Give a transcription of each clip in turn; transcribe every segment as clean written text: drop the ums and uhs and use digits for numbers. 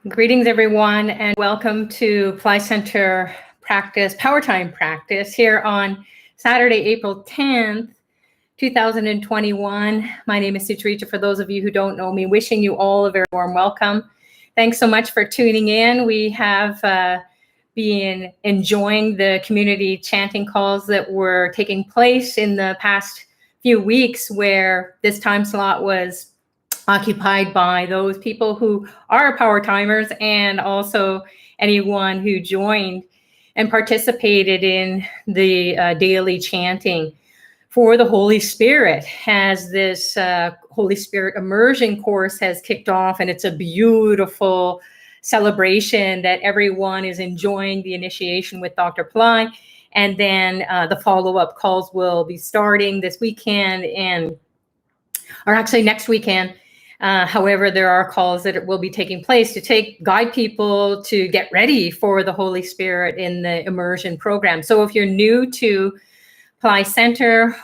Greetings, everyone, and welcome to Pillai Center practice, Powertime practice here on Saturday, April 10th, 2021. My name is Sucharita. For those of you who don't know me, wishing you all a very warm welcome. Thanks so much for tuning in. We have been enjoying the community chanting calls that were taking place in the past few weeks, where this time slot was occupied by those people who are power timers and also anyone who joined and participated in the daily chanting for the Holy Spirit, as this Holy Spirit immersion course has kicked off. And it's a beautiful celebration that everyone is enjoying the initiation with Dr. Pillai. And then the follow-up calls will be starting this weekend or actually next weekend. However, there are calls that will be taking place to guide people to get ready for the Holy Spirit in the immersion program. So if you're new to Pillai Center,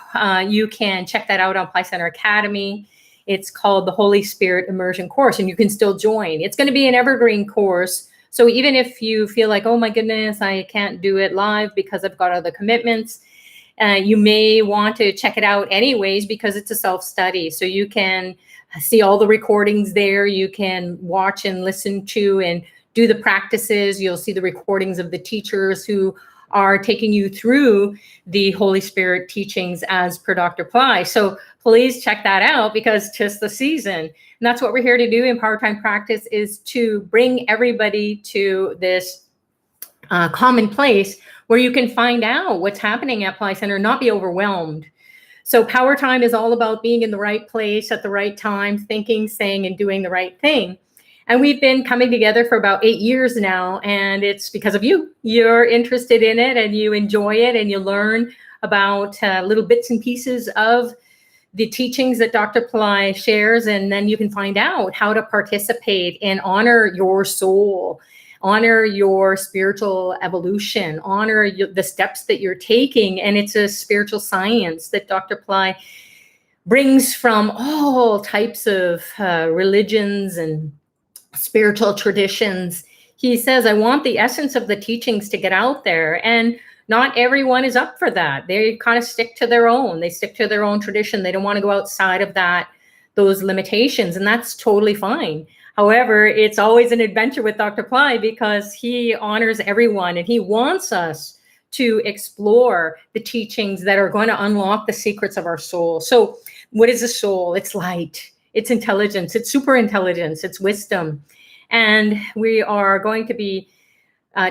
you can check that out on Pillai Center Academy. It's called the Holy Spirit Immersion Course, and you can still join. It's going to be an evergreen course. So even if you feel like, oh my goodness, I can't do it live because I've got other commitments, you may want to check it out anyways, because it's a self-study. So you can see all the recordings there. You can watch and listen to and do the practices. You'll see the recordings of the teachers who are taking you through the Holy Spirit teachings as per Dr. Pillai. So please check that out, because 'tis the season. And that's what we're here to do in Powertime Practice, is to bring everybody to this common place where you can find out what's happening at Pillai Center, not be overwhelmed. So Power Time is all about being in the right place at the right time, thinking, saying, and doing the right thing. And we've been coming together for about 8 years now, and it's because of you. You're interested in it, and you enjoy it, and you learn about little bits and pieces of the teachings that Dr. Pillai shares, and then you can find out how to participate and honor your soul, honor your spiritual evolution, honor the steps that you're taking. And it's a spiritual science that Dr. Pillai brings from all types of religions and spiritual traditions. He says, I want the essence of the teachings to get out there. And not everyone is up for that. They kind of stick to their own. They stick to their own tradition. They don't want to go outside of those limitations. And that's totally fine. However, it's always an adventure with Dr. Pillai, because he honors everyone, and he wants us to explore the teachings that are going to unlock the secrets of our soul. So what is the soul? It's light, it's intelligence, it's super intelligence, it's wisdom. And we are going to be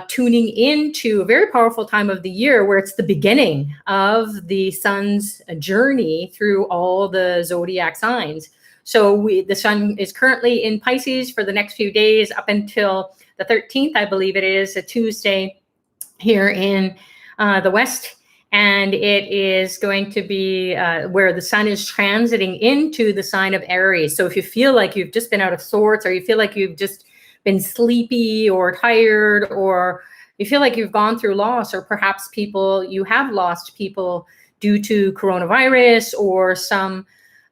tuning into a very powerful time of the year, where it's the beginning of the sun's journey through all the zodiac signs. So the sun is currently in Pisces for the next few days, up until the 13th, I believe it is, a Tuesday here in the West. And it is going to be where the sun is transiting into the sign of Aries. So if you feel like you've just been out of sorts, or you feel like you've just been sleepy or tired, or you feel like you've gone through loss, or perhaps you have lost people due to coronavirus or some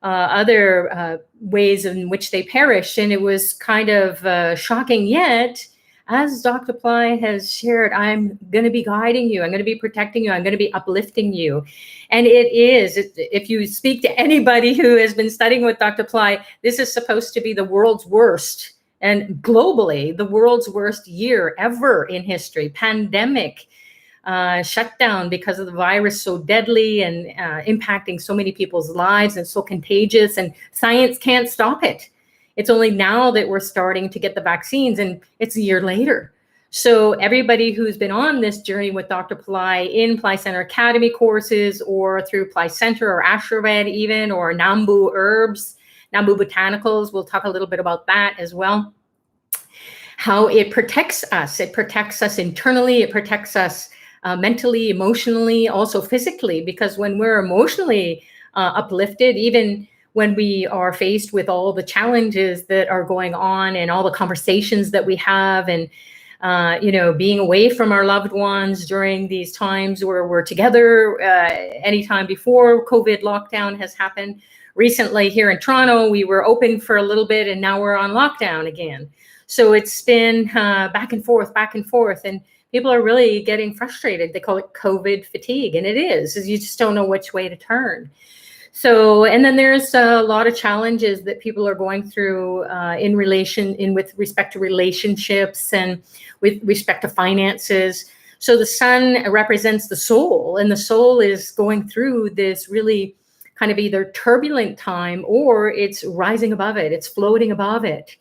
other ways in which they perished. And it was kind of shocking. Yet, as Dr. Pillai has shared, I'm going to be guiding you. I'm going to be protecting you. I'm going to be uplifting you. And if you speak to anybody who has been studying with Dr. Pillai, this is supposed to be the world's worst, and globally, the world's worst year ever in history. Pandemic, shutdown because of the virus, so deadly and impacting so many people's lives, and so contagious, and science can't stop it. It's only now that we're starting to get the vaccines, and it's a year later. So everybody who's been on this journey with Dr. Pillai in Pillai Center Academy courses, or through Pillai Center or Ashurved even, or Nambu Herbs, Nambu Botanicals, we'll talk a little bit about that as well. How it protects us. It protects us internally. It protects us mentally, emotionally, also physically, because when we're emotionally uplifted, even when we are faced with all the challenges that are going on, and all the conversations that we have, and being away from our loved ones during these times where we're together, anytime before COVID lockdown has happened. Recently here in Toronto, we were open for a little bit, and now we're on lockdown again. So it's been back and forth, and people are really getting frustrated. They call it COVID fatigue, and it is you just don't know which way to turn. So, and then there's a lot of challenges that people are going through with respect to relationships and with respect to finances. So the sun represents the soul, and the soul is going through this really kind of either turbulent time, or it's rising above it, it's floating above it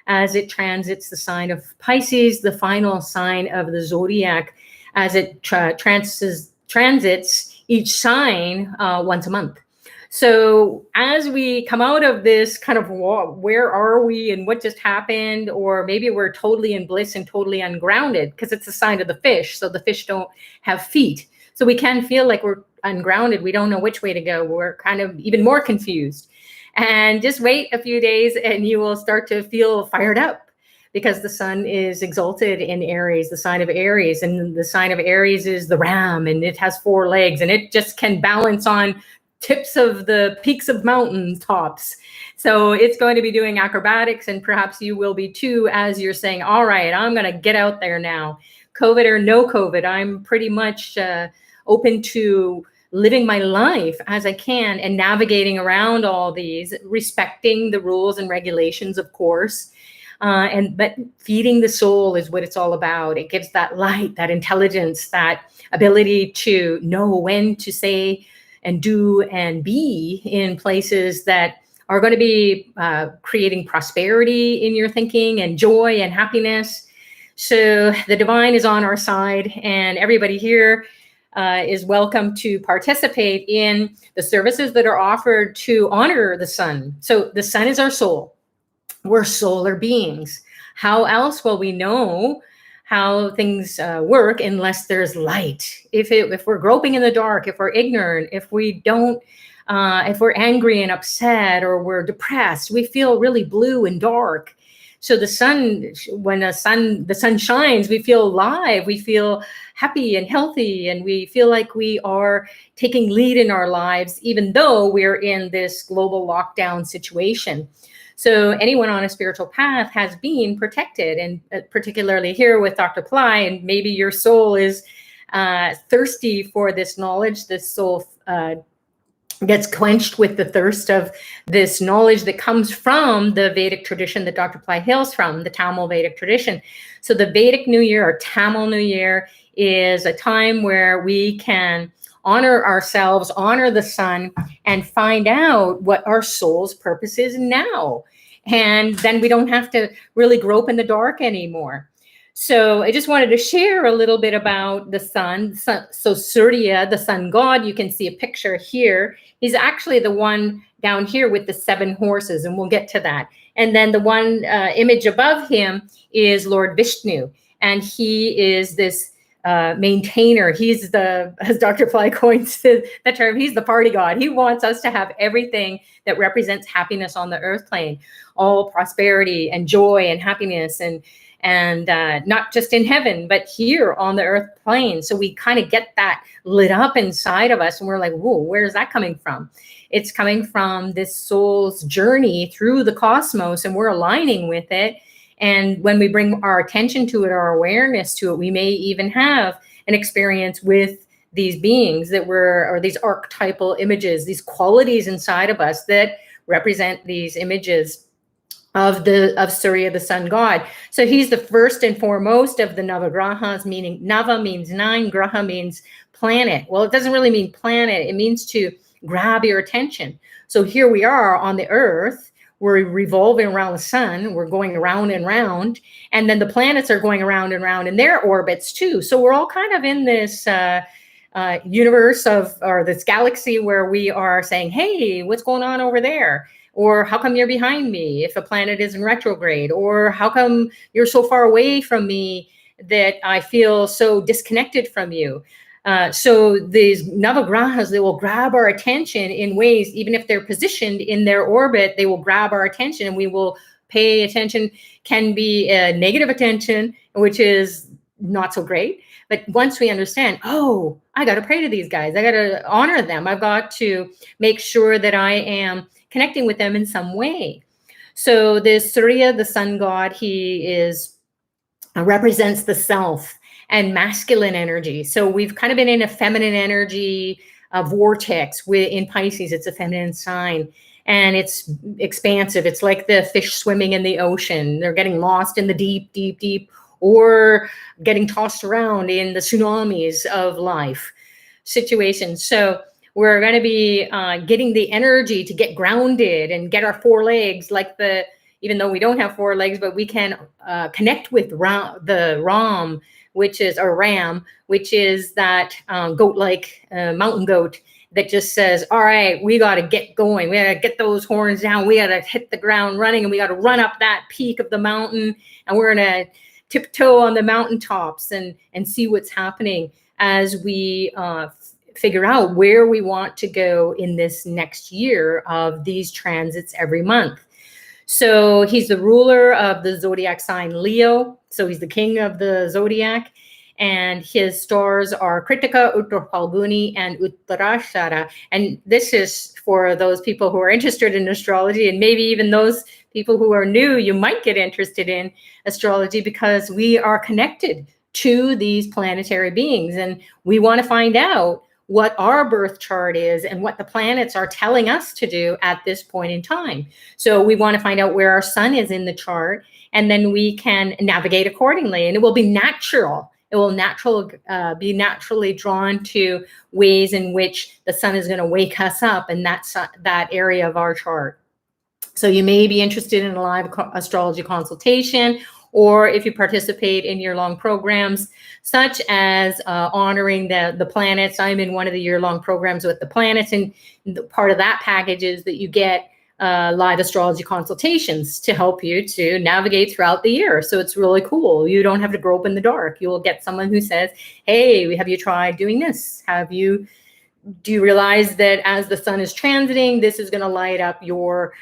as it transits the sign of Pisces, the final sign of the zodiac, as it transits each sign once a month. So as we come out of this kind of where are we and what just happened, or maybe we're totally in bliss and totally ungrounded, because it's a sign of the fish. So the fish don't have feet. So we can feel like we're ungrounded. We don't know which way to go. We're kind of even more confused. And just wait a few days and you will start to feel fired up, because the sun is exalted in Aries, the sign of Aries. And the sign of Aries is the ram, and it has 4 legs, and it just can balance on tips of the peaks of mountain tops. So it's going to be doing acrobatics, and perhaps you will be too, as you're saying, all right, I'm going to get out there now. COVID or no COVID, I'm pretty much open to living my life as I can and navigating around all these, respecting the rules and regulations, of course. But feeding the soul is what it's all about. It gives that light, that intelligence, that ability to know when to say and do and be in places that are going to be creating prosperity in your thinking and joy and happiness. So the divine is on our side, and everybody here is welcome to participate in the services that are offered to honor the sun. So the sun is our soul. We're solar beings. How else will we know how things work unless there's light? If we're groping in the dark, if we're ignorant, if we're angry and upset, or we're depressed, we feel really blue and dark. So the sun, when the sun shines, we feel alive, we feel happy and healthy, and we feel like we are taking lead in our lives, even though we're in this global lockdown situation. So anyone on a spiritual path has been protected, and particularly here with Dr. Pillai, and maybe your soul is thirsty for this knowledge. This soul gets quenched with the thirst of this knowledge that comes from the Vedic tradition that Dr. Pillai hails from, the Tamil Vedic tradition. So the Vedic New Year, or Tamil New Year, is a time where we can honor ourselves, honor the sun, and find out what our soul's purpose is now. And then we don't have to really grope in the dark anymore. So I just wanted to share a little bit about the sun. So Surya, the sun god, you can see a picture here. He's actually the one down here with the 7 horses, and we'll get to that. And then the one image above him is Lord Vishnu, and he is this maintainer. He's as Dr. Pillai coins the term, he's the party god. He wants us to have everything that represents happiness on the earth plane, all prosperity and joy and happiness, and not just in heaven, but here on the earth plane. So we kind of get that lit up inside of us, and we're like, whoa, where is that coming from? It's coming from this soul's journey through the cosmos, and we're aligning with it. And when we bring our attention to it, our awareness to it, we may even have an experience with these beings or these archetypal images, these qualities inside of us that represent these images of Surya, the sun god. So he's the first and foremost of the Navagrahas, meaning Nava means 9, Graha means planet. Well, it doesn't really mean planet. It means to grab your attention. So here we are on the earth. We're revolving around the sun. We're going around and round. And then the planets are going around and round in their orbits too. So we're all kind of in this universe or this galaxy where we are saying, hey, what's going on over there? Or how come you're behind me if a planet is in retrograde? Or how come you're so far away from me that I feel so disconnected from you? So these Navagrahas, they will grab our attention in ways, even if they're positioned in their orbit, they will grab our attention, and we will pay attention. Can be a negative attention, which is not so great. But once we understand, oh, I got to pray to these guys, I got to honor them, I've got to make sure that I am connecting with them in some way. So this Surya, the sun god, he is represents the self and masculine energy. So we've kind of been in a feminine energy vortex. In Pisces, it's a feminine sign, and it's expansive. It's like the fish swimming in the ocean. They're getting lost in the deep, deep, deep, or getting tossed around in the tsunamis of life situations. So we're going to be getting the energy to get grounded and get our four legs, like even though we don't have four legs, but we can connect with the Ram, which is a ram, which is that goat-like mountain goat that just says, all right, we got to get going. We got to get those horns down. We got to hit the ground running, and we got to run up that peak of the mountain, and we're going to tiptoe on the mountaintops and see what's happening as we figure out where we want to go in this next year of these transits every month. So he's the ruler of the zodiac sign Leo. So he's the king of the zodiac. And his stars are Kritika, Uttar Phalguni, and Uttarashara. And this is for those people who are interested in astrology, and maybe even those people who are new, you might get interested in astrology because we are connected to these planetary beings. And we want to find out what our birth chart is and what the planets are telling us to do at this point in time. So we want to find out where our sun is in the chart, and then we can navigate accordingly. And it will be natural. It will be naturally drawn to ways in which the sun is going to wake us up in that area of our chart. So you may be interested in a live astrology consultation, or if you participate in year-long programs, such as honoring the planets. I'm in one of the year-long programs with the planets, and part of that package is that you get live astrology consultations to help you to navigate throughout the year. So it's really cool. You don't have to grope in the dark. You will get someone who says, hey, have you tried doing this? Do you realize that as the sun is transiting, this is going to light up your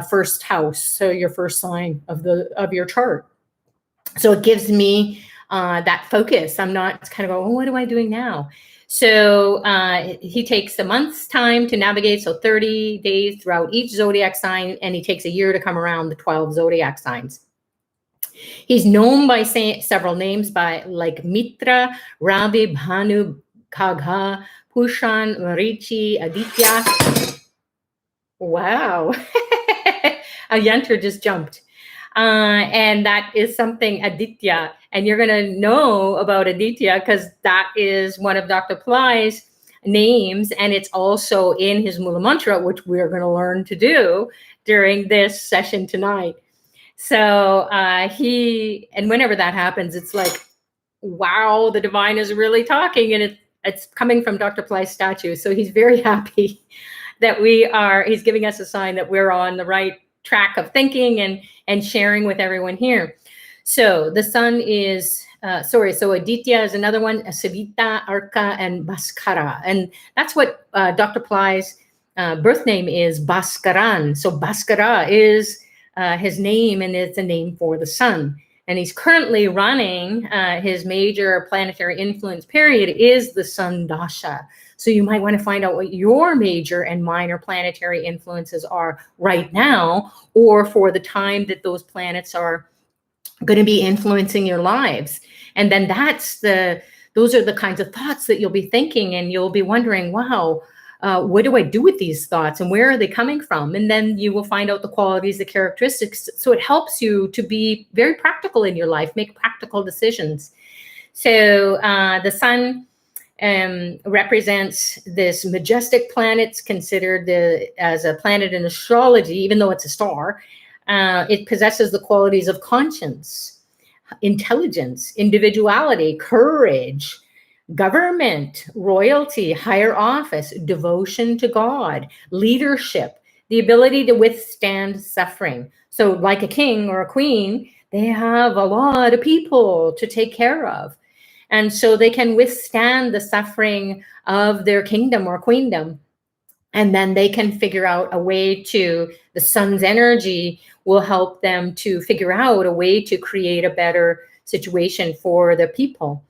first house, so your first sign of your chart. So it gives me that focus. I'm not kind of going, oh, what am I doing now? So he takes a month's time to navigate, so 30 days throughout each zodiac sign, and he takes a year to come around the 12 zodiac signs. He's known by several names, like Mitra, Ravi, Bhanu, Khagha, Pushan, Marichi, Aditya. Wow. A yantra just jumped. And that is something Aditya. And you're going to know about Aditya because that is one of Dr. Pillai's names. And it's also in his Mula Mantra, which we're going to learn to do during this session tonight. So and whenever that happens, it's like, wow, the divine is really talking. And it's coming from Dr. Pillai's statue. So he's very happy that he's giving us a sign that we're on the right track of thinking and sharing with everyone here. So the sun is, so Aditya is another one, Savita, Arka, and Bhaskara. And that's what Dr. Pillai's birth name is, Bhaskaran. So Bhaskara is his name, and it's a name for the sun. And he's currently running his major planetary influence period is the sun dasha. So you might want to find out what your major and minor planetary influences are right now, or for the time that those planets are going to be influencing your lives. And then those are the kinds of thoughts that you'll be thinking, and you'll be wondering, wow, what do I do with these thoughts and where are they coming from? And then you will find out the qualities, the characteristics. So it helps you to be very practical in your life, make practical decisions. So the sun represents this majestic planet. It's considered as a planet in astrology, even though it's a star. It possesses the qualities of conscience, intelligence, individuality, courage, government, royalty, higher office, devotion to God, leadership, the ability to withstand suffering. So like a king or a queen, they have a lot of people to take care of. And so they can withstand the suffering of their kingdom or queendom. And then they can figure out a way the sun's energy will help them to figure out a way to create a better situation for the people.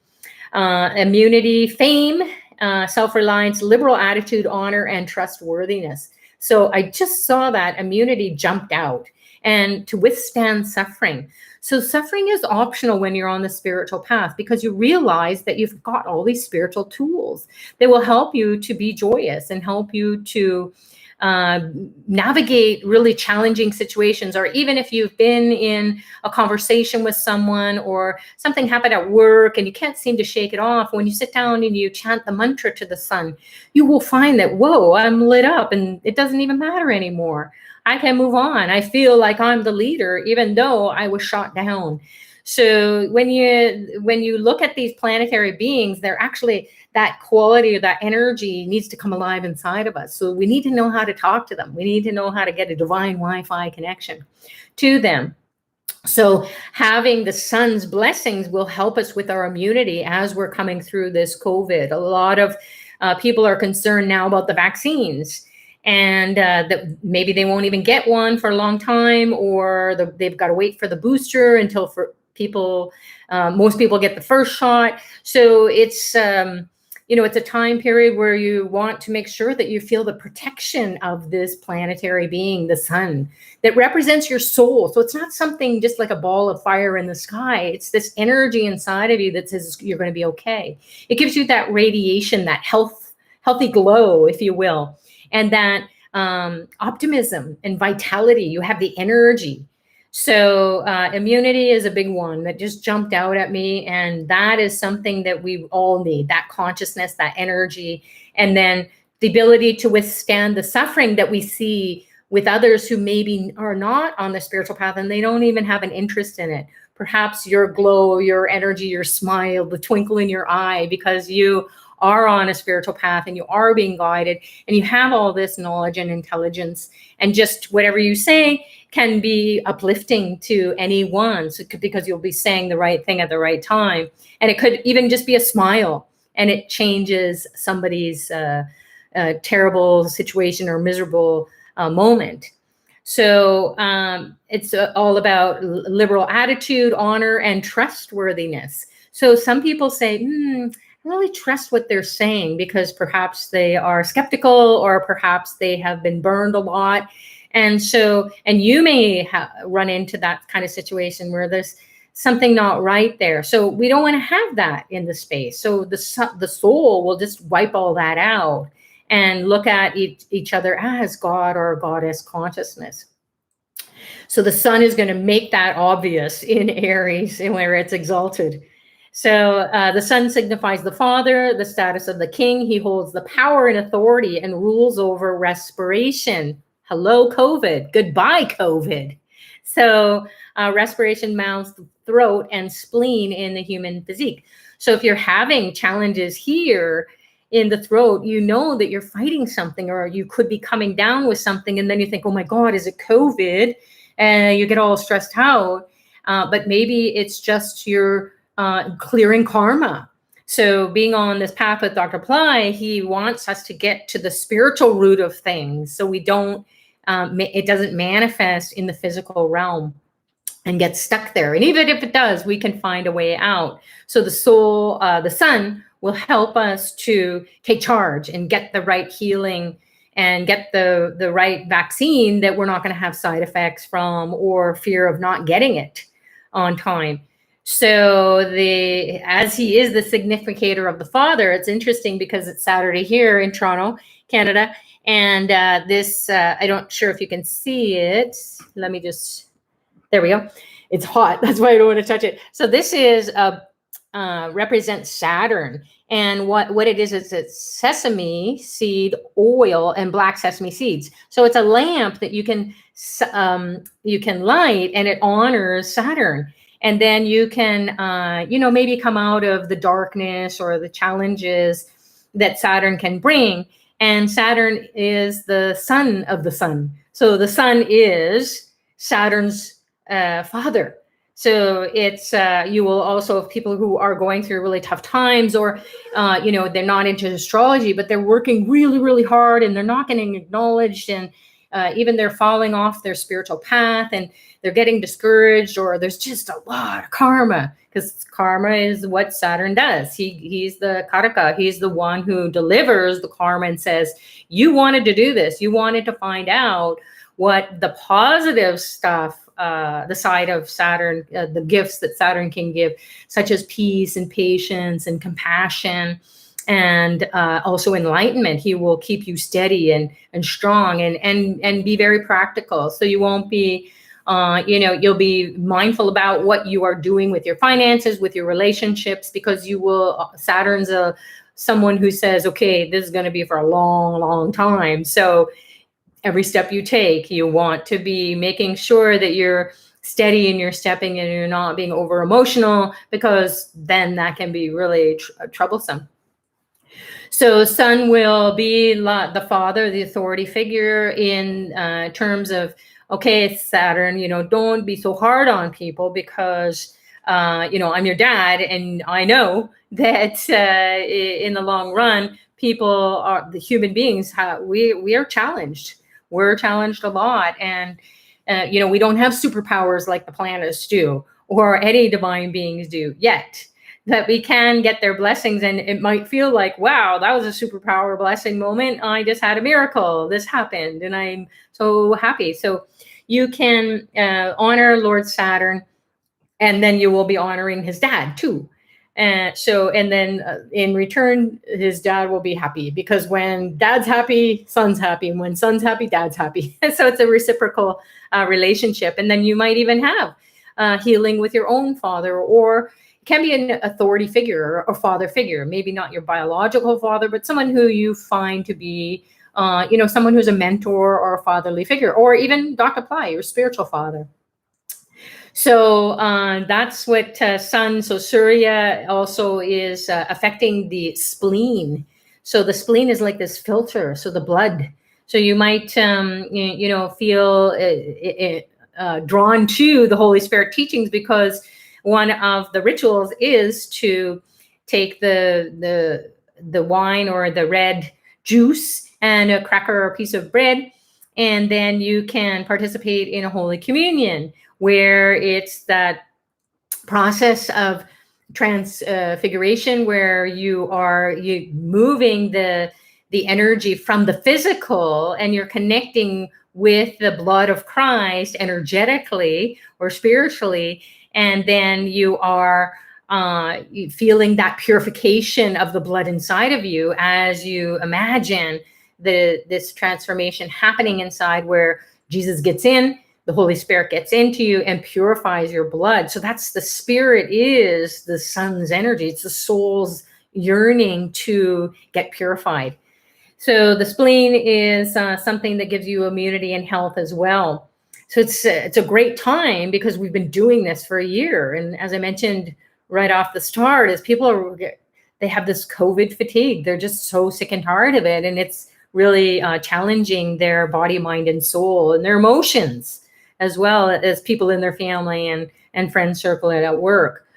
Immunity, fame, self-reliance, liberal attitude, honor, and trustworthiness. So I just saw that immunity jumped out. and to withstand suffering. So suffering is optional when you're on the spiritual path, because you realize that you've got all these spiritual tools that will help you to be joyous and help you to navigate really challenging situations. Or even if you've been in a conversation with someone or something happened at work and you can't seem to shake it off, when you sit down and you chant the mantra to the sun, you will find that, whoa, I'm lit up and it doesn't even matter anymore. I can move on. I feel like I'm the leader, even though I was shot down. So when you look at these planetary beings, they're actually, that quality or that energy needs to come alive inside of us. So we need to know how to talk to them. We need to know how to get a divine Wi-Fi connection to them. So having the sun's blessings will help us with our immunity as we're coming through this COVID. A lot of people are concerned now about the vaccines, and that maybe they won't even get one for a long time, or they've got to wait for the booster until most people get the first shot. So it's it's a time period where you want to make sure that you feel the protection of this planetary being, the sun, that represents your soul. So it's not something just like a ball of fire in the sky. It's this energy inside of you that says you're going to be okay. It gives you that radiation, that healthy glow, if you will, and that optimism and vitality. You have the energy. So immunity is a big one that just jumped out at me. And that is something that we all need, that consciousness, that energy, and then the ability to withstand the suffering that we see with others who maybe are not on the spiritual path and they don't even have an interest in it. Perhaps your glow, your energy, your smile, the twinkle in your eye, because you are on a spiritual path and you are being guided and you have all this knowledge and intelligence, and just whatever you say can be uplifting to anyone. So because you'll be saying the right thing at the right time. And it could even just be a smile, and it changes somebody's terrible situation or miserable moment. So it's all about liberal attitude, honor, and trustworthiness. So some people say, I really trust what they're saying because perhaps they are skeptical, or perhaps they have been burned a lot. And you may run into that kind of situation where there's something not right there. So we don't want to have that in the space. So the soul will just wipe all that out and look at each other as God or goddess consciousness. So the sun is going to make that obvious in Aries and where it's exalted. So the sun signifies the father, the status of the king. He holds the power and authority and rules over respiration. Hello, COVID. Goodbye, COVID. So respiration, mouth, throat, and spleen in the human physique. So if you're having challenges here in the throat, you know that you're fighting something, or you could be coming down with something. And then you think, oh my God, is it COVID? And you get all stressed out. But maybe it's just your clearing karma. So being on this path with Dr. Pillai, he wants us to get to the spiritual root of things, so we don't, it doesn't manifest in the physical realm and get stuck there. And even if it does, we can find a way out. So the soul, the sun, will help us to take charge and get the right healing and get the right vaccine that we're not going to have side effects from, or fear of not getting it on time. So as he is the significator of the father, it's interesting because it's Saturday here in Toronto, Canada. And this, I don't sure if you can see it. Let me just, there we go. It's hot. That's why I don't want to touch it. So this is represents Saturn. And what it is it's sesame seed oil and black sesame seeds. So it's a lamp that you can light, and it honors Saturn. And then you can, maybe come out of the darkness or the challenges that Saturn can bring. And Saturn is the son of the sun. So the sun is Saturn's father. So it's, you will also have people who are going through really tough times, or, they're not into astrology, but they're working really, really hard and they're not getting acknowledged. And even they're falling off their spiritual path and they're getting discouraged, or there's just a lot of karma, because karma is what Saturn does. He's the karaka. He's the one who delivers the karma and says, you wanted to do this. You wanted to find out what the positive stuff, the side of Saturn, the gifts that Saturn can give, such as peace and patience and compassion, and also enlightenment. He will keep you steady and strong and be very practical. So you won't be, you'll be mindful about what you are doing with your finances, with your relationships, because you will, Saturn's someone who says, okay, this is going to be for a long, long time. So every step you take, you want to be making sure that you're steady in your stepping and you're not being over emotional, because then that can be really troublesome. So Sun will be the father, the authority figure in terms of, okay, Saturn, don't be so hard on people, because, I'm your dad, and I know that in the long run, the human beings, we are challenged. We're challenged a lot. And, we don't have superpowers like the planets do, or any divine beings do yet. That we can get their blessings, and it might feel like, wow, that was a superpower blessing moment. I just had a miracle. This happened, and I'm so happy. So you can honor Lord Saturn, and then you will be honoring his dad too. And then in return, his dad will be happy, because when dad's happy, son's happy. And when son's happy, dad's happy. So it's a reciprocal relationship. And then you might even have healing with your own father, or can be an authority figure or father figure, maybe not your biological father, but someone who you find to be, someone who's a mentor or a fatherly figure, or even Dr. Pillai, your spiritual father. So that's what Sun. So Surya also is affecting the spleen. So the spleen is like this filter, so the blood. So you might, feel drawn to the Holy Spirit teachings, because one of the rituals is to take the wine or the red juice and a cracker or a piece of bread, and then you can participate in a Holy Communion, where it's that process of transfiguration, where you moving the energy from the physical, and you're connecting with the blood of Christ energetically or spiritually. And then you are feeling that purification of the blood inside of you as you imagine this transformation happening inside, where Jesus gets in, the Holy Spirit gets into you and purifies your blood. So that's the spirit, is the Sun's energy. It's the soul's yearning to get purified. So the spleen is something that gives you immunity and health as well. So it's a great time, because we've been doing this for a year. And as I mentioned right off the start, is they have this COVID fatigue. They're just so sick and tired of it. And it's really challenging their body, mind, and soul, and their emotions, as well as people in their family and friend circle and at work.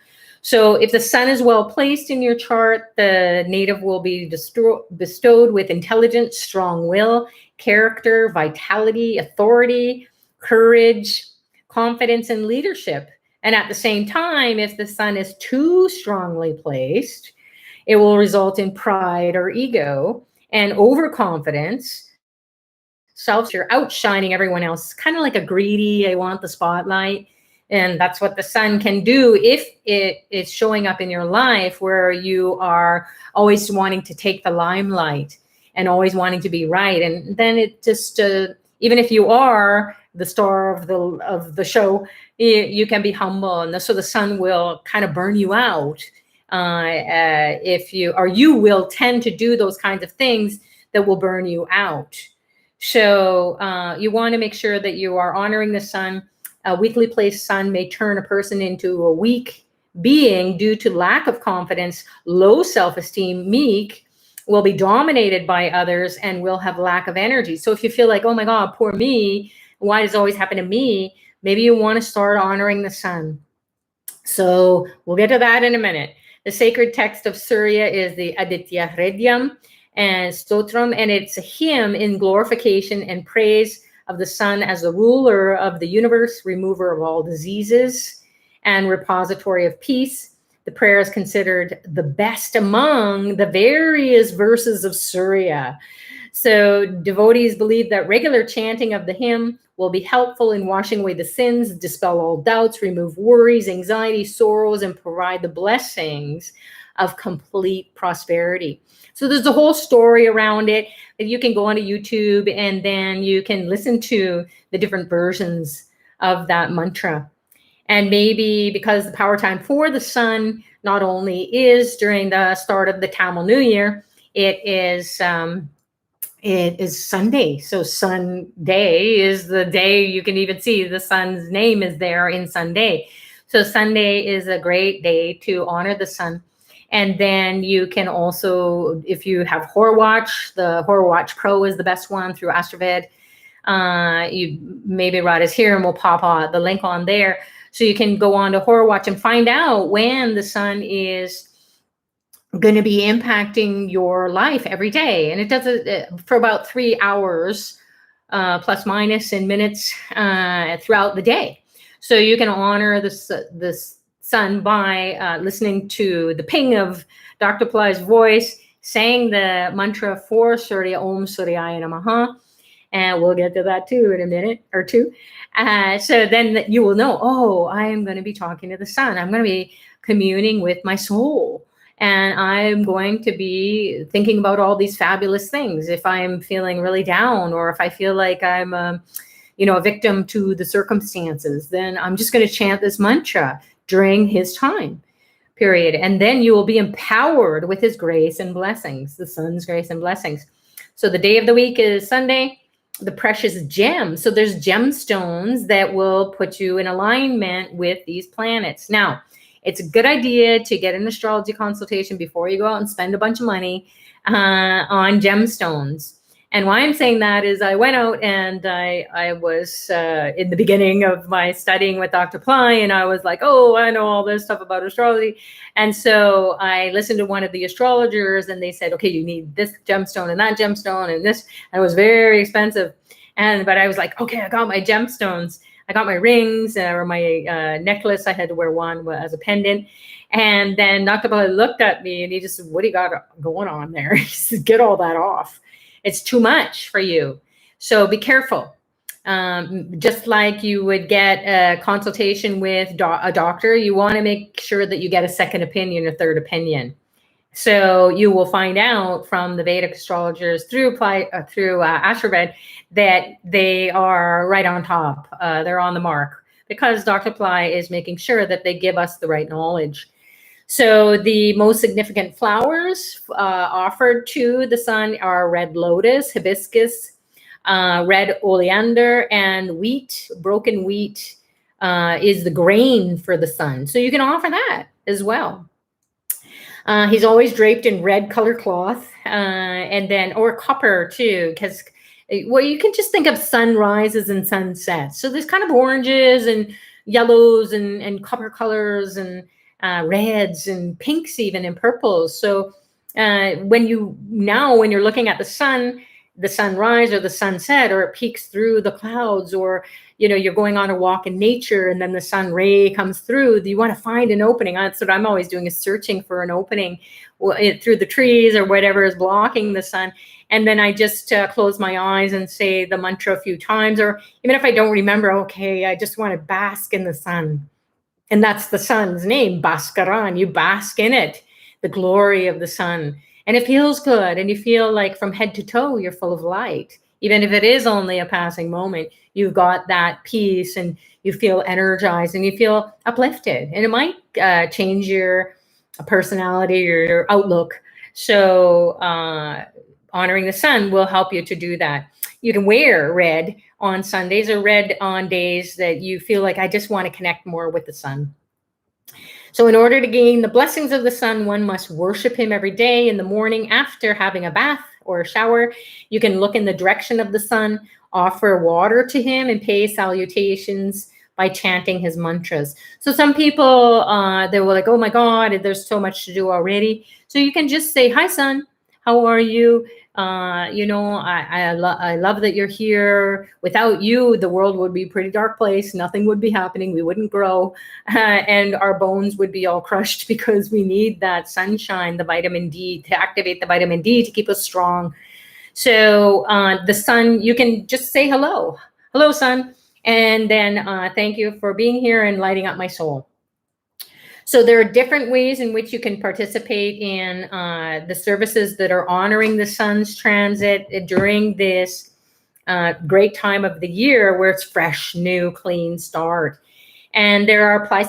So if the Sun is well placed in your chart, the native will be bestowed with intelligence, strong will, character, vitality, authority, courage, confidence, and leadership. And at the same time, if the Sun is too strongly placed, it will result in pride or ego and overconfidence, you're outshining everyone else, kind of like a greedy, I want the spotlight. And that's what the Sun can do if it is showing up in your life, where you are always wanting to take the limelight and always wanting to be right. And then it just, even if you are the star of the show, you can be humble. And so the Sun will kind of burn you out you will tend to do those kinds of things that will burn you out. So you want to make sure that you are honoring the Sun. A weakly placed Sun may turn a person into a weak being due to lack of confidence, low self-esteem. Meek will be dominated by others and will have lack of energy. So if you feel like, oh my God, poor me, why does it always happen to me? Maybe you want to start honoring the Sun. So we'll get to that in a minute. The sacred text of Surya is the Aditya Hridyam and Stotram, and it's a hymn in glorification and praise of the sun as the ruler of the universe, remover of all diseases, and repository of peace. The prayer is considered the best among the various verses of Surya. So devotees believe that regular chanting of the hymn will be helpful in washing away the sins, dispel all doubts, remove worries, anxiety, sorrows, and provide the blessings of complete prosperity. So there's a whole story around it that you can go onto YouTube and then you can listen to the different versions of that mantra. And maybe because the power time for the sun not only is during the start of the Tamil New Year, it is Sunday. So Sunday is the day you can even see the sun's name is there in Sunday. So Sunday is a great day to honor the sun. And then you can also, if you have Horror Watch, the Horror Watch Pro is the best one through Astroved. You maybe Radha's here and we'll pop the link on there. So you can go on to Horror Watch and find out when the sun is going to be impacting your life every day. And it does it for about 3 hours, plus minus in minutes throughout the day. So you can honor this sun by listening to the ping of Dr. Pillai's voice, saying the mantra for Surya, Om Suryaya Namaha. And we'll get to that too in a minute or two. So then you will know, oh, I am going to be talking to the sun. I'm going to be communing with my soul. And I'm going to be thinking about all these fabulous things. If I'm feeling really down, or if I feel like I'm, a victim to the circumstances, then I'm just going to chant this mantra during his time, period. And then you will be empowered with his grace and blessings, the sun's grace and blessings. So the day of the week is Sunday, the precious gems. So there's gemstones that will put you in alignment with these planets. Now, it's a good idea to get an astrology consultation before you go out and spend a bunch of money on gemstones. And why I'm saying that is I went out and I was in the beginning of my studying with Dr. Pillai, and I was like, oh, I know all this stuff about astrology. And so I listened to one of the astrologers and they said, okay, you need this gemstone and that gemstone and this. And it was very expensive. But I was like, okay, I got my gemstones. I got my rings or my necklace. I had to wear one as a pendant. And then Dr. Pillai looked at me and he just said, what do you got going on there? He said, get all that off. It's too much for you. So be careful. Just like you would get a consultation with a doctor, you want to make sure that you get a second opinion or third opinion. So you will find out from the Vedic astrologers through Astroved that they are right on top. They're on the mark because Dr. Pillai is making sure that they give us the right knowledge. So the most significant flowers offered to the sun are red lotus, hibiscus, red oleander, and wheat. Broken wheat is the grain for the sun. So you can offer that as well. He's always draped in red color cloth or copper too, because you can just think of sunrises and sunsets. So there's kind of oranges and yellows and copper colors and reds and pinks even and purples. So when you're looking at the sunrise or the sunset, or it peeks through the clouds, or you're going on a walk in nature and then the sun ray comes through, you want to find an opening. That's what I'm always doing, is searching for an opening through the trees or whatever is blocking the sun. And then I just close my eyes and say the mantra a few times, or even if I don't remember, okay, I just want to bask in the sun. And that's the sun's name, Bhaskaran. You bask in it, the glory of the sun. And it feels good. And you feel like from head to toe, you're full of light. Even if it is only a passing moment, you've got that peace and you feel energized and you feel uplifted. And it might change your personality or your outlook. So honoring the sun will help you to do that. You can wear red on Sundays or red on days that you feel like, I just want to connect more with the sun. So in order to gain the blessings of the sun, one must worship him every day in the morning after having a bath or a shower. You can look in the direction of the sun, offer water to him, and pay salutations by chanting his mantras. So some people, they were like, oh my God, there's so much to do already. So you can just say, hi, sun, how are you? I love that you're here. Without you, the world would be a pretty dark place. Nothing would be happening. We wouldn't grow, and our bones would be all crushed because we need that sunshine, the vitamin D, to activate the vitamin D to keep us strong. So the sun, you can just say hello. Hello, sun. And then thank you for being here and lighting up my soul. So there are different ways in which you can participate in the services that are honoring the sun's transit during this great time of the year where it's fresh, new, clean start. And there are Pillai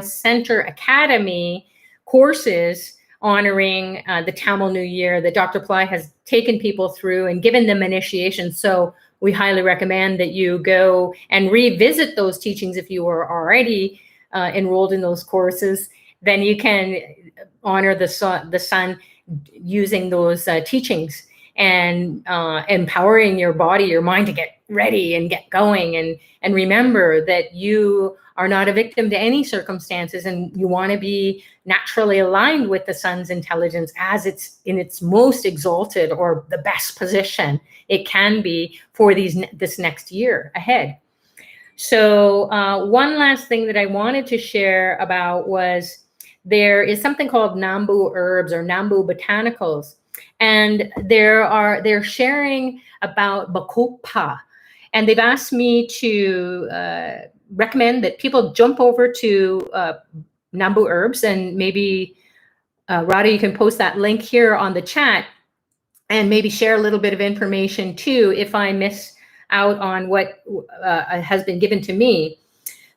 Center Academy courses honoring the Tamil New Year that Dr. Pillai has taken people through and given them initiation. So we highly recommend that you go and revisit those teachings if you are already enrolled in those courses. Then you can honor the sun using those teachings and empowering your body, your mind to get ready and get going. And remember that you are not a victim to any circumstances, and you want to be naturally aligned with the sun's intelligence as it's in its most exalted or the best position it can be for this next year ahead. So one last thing that I wanted to share about was there is something called Nambu herbs or Nambu botanicals. And they're sharing about Bacopa. And they've asked me to recommend that people jump over to Nambu herbs, and maybe Radha, you can post that link here on the chat and maybe share a little bit of information too if I miss out on what has been given to me.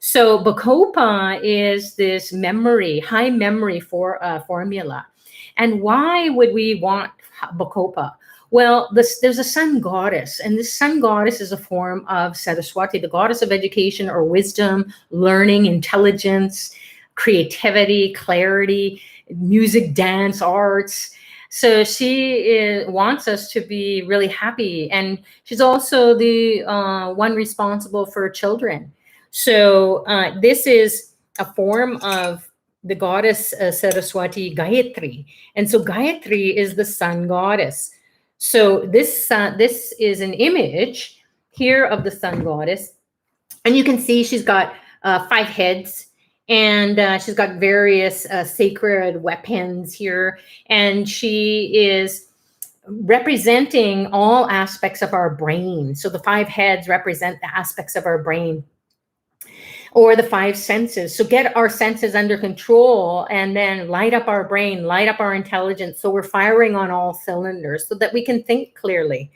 So Bacopa is this high memory formula. And why would we want Bacopa? Well, there's a sun goddess, and this sun goddess is a form of Saraswati, the goddess of education or wisdom, learning, intelligence, creativity, clarity, music, dance, arts. So she wants us to be really happy. And she's also the one responsible for children. So this is a form of the goddess Saraswati Gayatri. And so Gayatri is the sun goddess. So this is an image here of the sun goddess. And you can see she's got 5 heads. And she's got various sacred weapons here. And she is representing all aspects of our brain. So the 5 heads represent the aspects of our brain or the 5 senses. So get our senses under control and then light up our brain, light up our intelligence. So we're firing on all cylinders so that we can think clearly.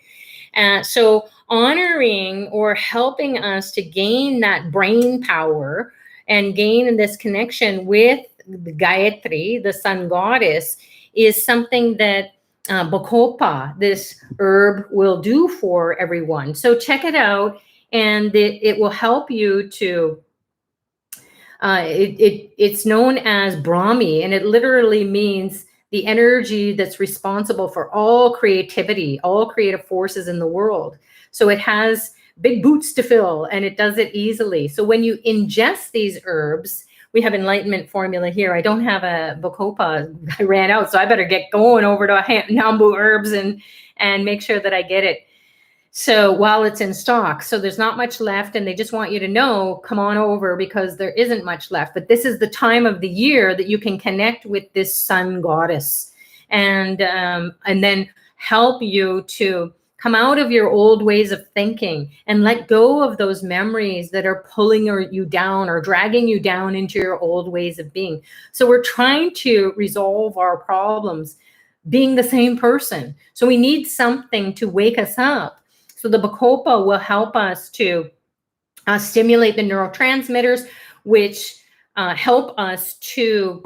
So honoring or helping us to gain that brain power and gain this connection with the Gayatri, the sun goddess, is something that Bacopa, this herb, will do for everyone. So check it out, and it will help you to, it's known as Brahmi, and it literally means the energy that's responsible for all creativity, all creative forces in the world. So it has big boots to fill, and it does it easily. So when you ingest these herbs, we have enlightenment formula here. I don't have a Bacopa. I ran out, so I better get going over to Nambu herbs and make sure that I get it. So while it's in stock, so there's not much left, and they just want you to know, come on over because there isn't much left. But this is the time of the year that you can connect with this sun goddess, and then help you to come out of your old ways of thinking and let go of those memories that are pulling you down or dragging you down into your old ways of being. So we're trying to resolve our problems being the same person. So we need something to wake us up. So the Bacopa will help us to stimulate the neurotransmitters, which help us to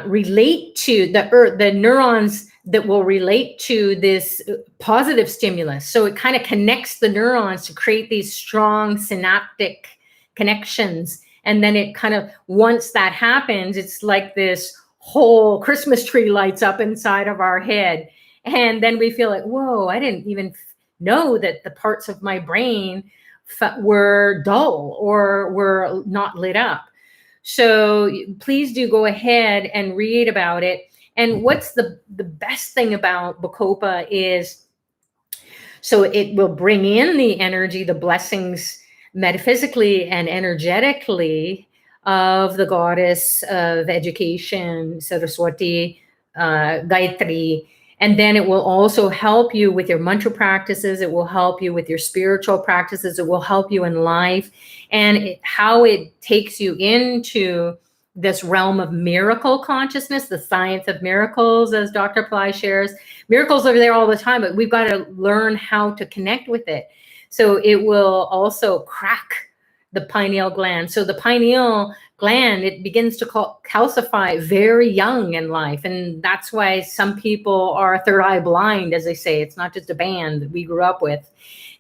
relate to the neurons that will relate to this positive stimulus. So it kind of connects the neurons to create these strong synaptic connections. And then it kind of, once that happens, it's like this whole Christmas tree lights up inside of our head. And then we feel like, whoa, I didn't even know that the parts of my brain were dull or were not lit up. So please do go ahead and read about it. And what's the best thing about Bacopa is, so it will bring in the energy, the blessings, metaphysically and energetically, of the goddess of education, Saraswati, Gayatri. And then it will also help you with your mantra practices. It will help you with your spiritual practices. It will help you in life. And how it takes you into this realm of miracle consciousness, the science of miracles, as Dr. Pillai shares. Miracles are there all the time, but we've got to learn how to connect with it. So it will also crack the pineal gland. So the pineal gland, it begins to calcify very young in life. And that's why some people are third eye blind, as they say. It's not just a band that we grew up with,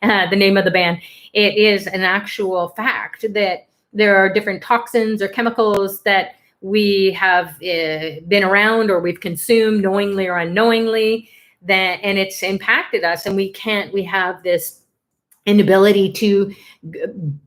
the name of the band. It is an actual fact that there are different toxins or chemicals that we have been around or we've consumed knowingly or unknowingly, and it's impacted us, and we have this inability to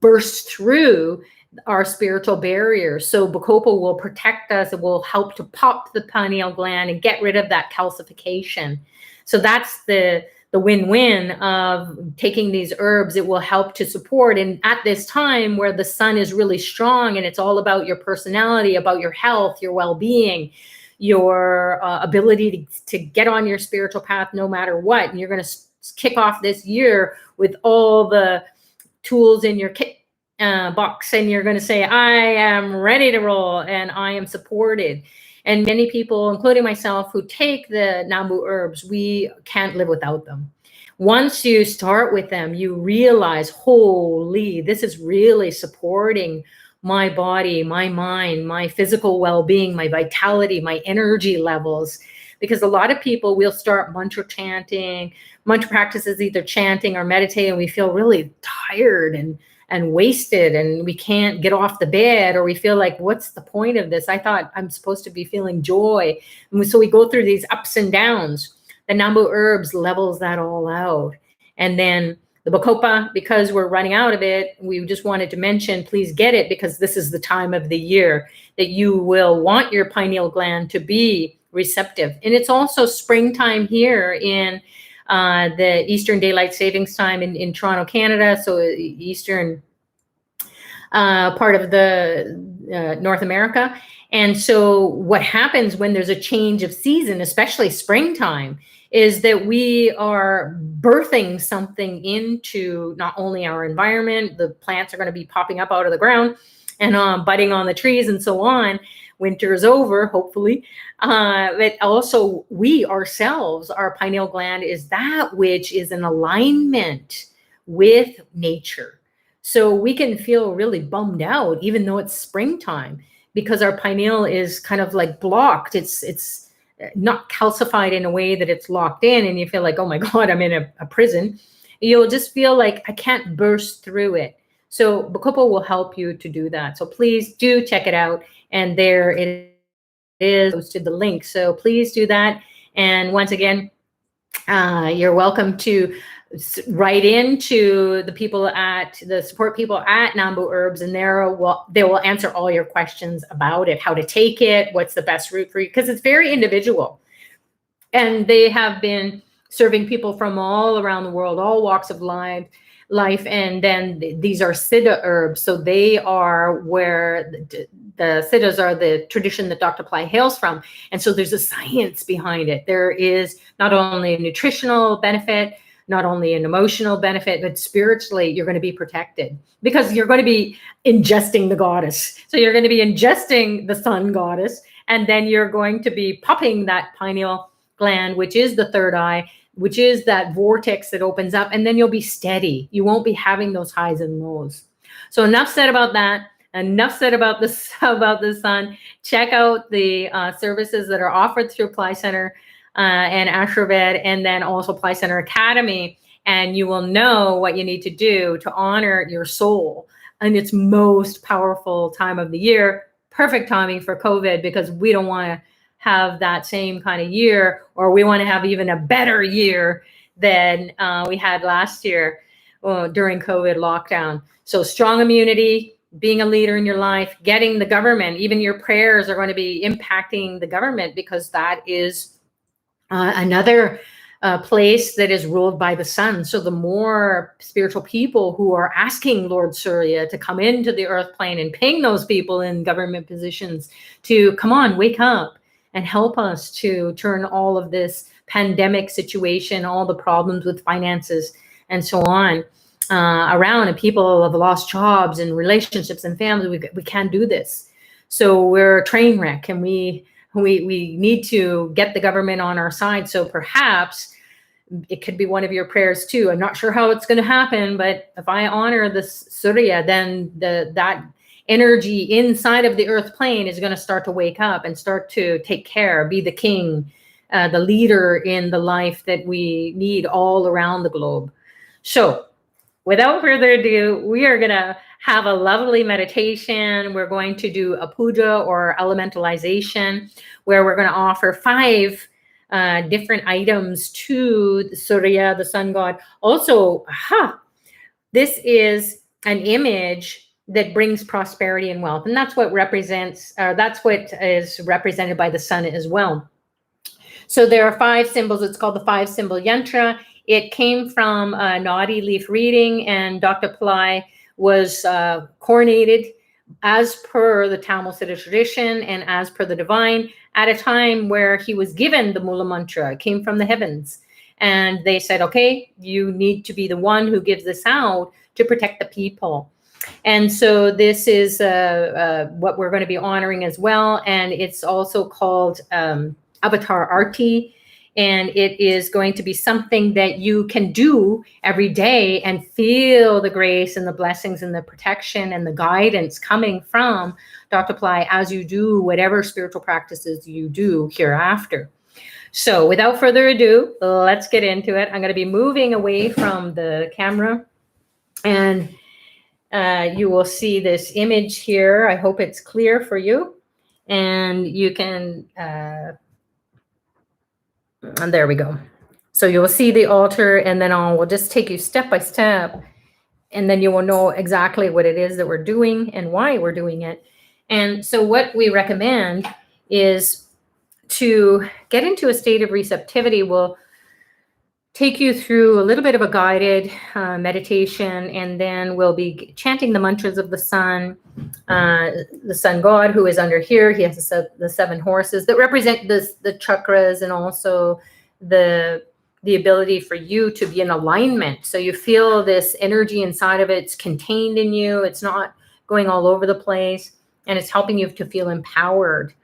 burst through our spiritual barriers. So Bacopa will protect us. It will help to pop the pineal gland and get rid of that calcification. So that's the win-win of taking these herbs. It will help to support. And at this time where the sun is really strong and it's all about your personality, about your health, your well-being, your ability to get on your spiritual path no matter what. And you're going to kick off this year with all the tools in your kit box, and you're going to say, I am ready to roll and I am supported. And many people, including myself, who take the Nambu herbs, we can't live without them. Once you start with them, you realize, holy, this is really supporting my body, my mind, my physical well-being, my vitality, my energy levels. Because a lot of people will start mantra chanting, mantra practices, either chanting or meditating, and we feel really tired and wasted, and we can't get off the bed, or we feel like, what's the point of this? I thought I'm supposed to be feeling joy. And so we go through these ups and downs. The Nambu herbs levels that all out. And then the Bacopa, because we're running out of it, we just wanted to mention, please get it, because this is the time of the year that you will want your pineal gland to be receptive. And it's also springtime here in the Eastern Daylight Savings Time in Toronto, Canada. So Eastern part of the North America. And so what happens when there's a change of season, especially springtime, is that we are birthing something into not only our environment, the plants are going to be popping up out of the ground and budding on the trees and so on. Winter is over, hopefully. But also we ourselves, our pineal gland is that which is in alignment with nature. So we can feel really bummed out, even though it's springtime, because our pineal is kind of like blocked. It's not calcified in a way that it's locked in, and you feel like, oh my God, I'm in a prison. You'll just feel like I can't burst through it. So Bacopa will help you to do that. So please do check it out. And there it is, posted the link. So please do that. And once again, you're welcome to write into the people at the support people at Nambu Herbs, and they will answer all your questions about it, how to take it, what's the best route for you, because it's very individual. And they have been serving people from all around the world, all walks of life. And then these are Siddha herbs. So they are where the Siddhas are the tradition that Dr. Pillai hails from. And so there's a science behind it. There is not only a nutritional benefit, not only an emotional benefit, but spiritually, you're going to be protected because you're going to be ingesting the goddess. So you're going to be ingesting the sun goddess, and then you're going to be popping that pineal gland, which is the third eye, which is that vortex that opens up, and then you'll be steady. You won't be having those highs and lows. So enough said about that. Enough said about this, about the sun. Check out the services that are offered through Pillai Center and Ashraved, and then also Pillai Center Academy, and you will know what you need to do to honor your soul in its most powerful time of the year. Perfect timing for COVID, because we don't want to have that same kind of year, or we want to have even a better year than we had last year during COVID lockdown. So strong immunity, being a leader in your life, getting the government, even your prayers are going to be impacting the government, because that is another place that is ruled by the sun. So the more spiritual people who are asking Lord Surya to come into the earth plane and ping those people in government positions to come on, wake up and help us to turn all of this pandemic situation, all the problems with finances and so on around, and people have lost jobs and relationships and families. We can't do this. So we're a train wreck, and we need to get the government on our side. So perhaps it could be one of your prayers too. I'm not sure how it's going to happen, but if I honor this Surya, then that energy inside of the earth plane is going to start to wake up and start to take care, be the king, the leader in the life that we need all around the globe. So without further ado, we are going to have a lovely meditation. We're going to do a puja or elementalization, where we're going to offer 5 different items to the Surya, the sun god. Also, this is an image that brings prosperity and wealth. And that's what that's what is represented by the sun as well. So there are 5 symbols. It's called the 5 symbol yantra. It came from a Nadi leaf reading, and Dr. Pillai was coronated as per the Tamil Siddha tradition and as per the divine at a time where he was given the Mula Mantra. It came from the heavens. And they said, okay, you need to be the one who gives this out to protect the people. And so this is what we're going to be honoring as well. And it's also called Avatar Arti. And it is going to be something that you can do every day and feel the grace and the blessings and the protection and the guidance coming from Dr. Pillai as you do whatever spiritual practices you do hereafter. So without further ado, let's get into it. I'm going to be moving away from the camera, and you will see this image here. I hope it's clear for you. And you can... and there we go. So you'll see the altar, and then we'll just take you step by step, and then you will know exactly what it is that we're doing and why we're doing it. And so what we recommend is to get into a state of receptivity. We'll take you through a little bit of a guided meditation, and then we'll be chanting the mantras of the sun god who is under here. He has the 7 horses that represent the chakras, and also the ability for you to be in alignment. So you feel this energy inside of it's contained in you. It's not going all over the place, and it's helping you to feel empowered.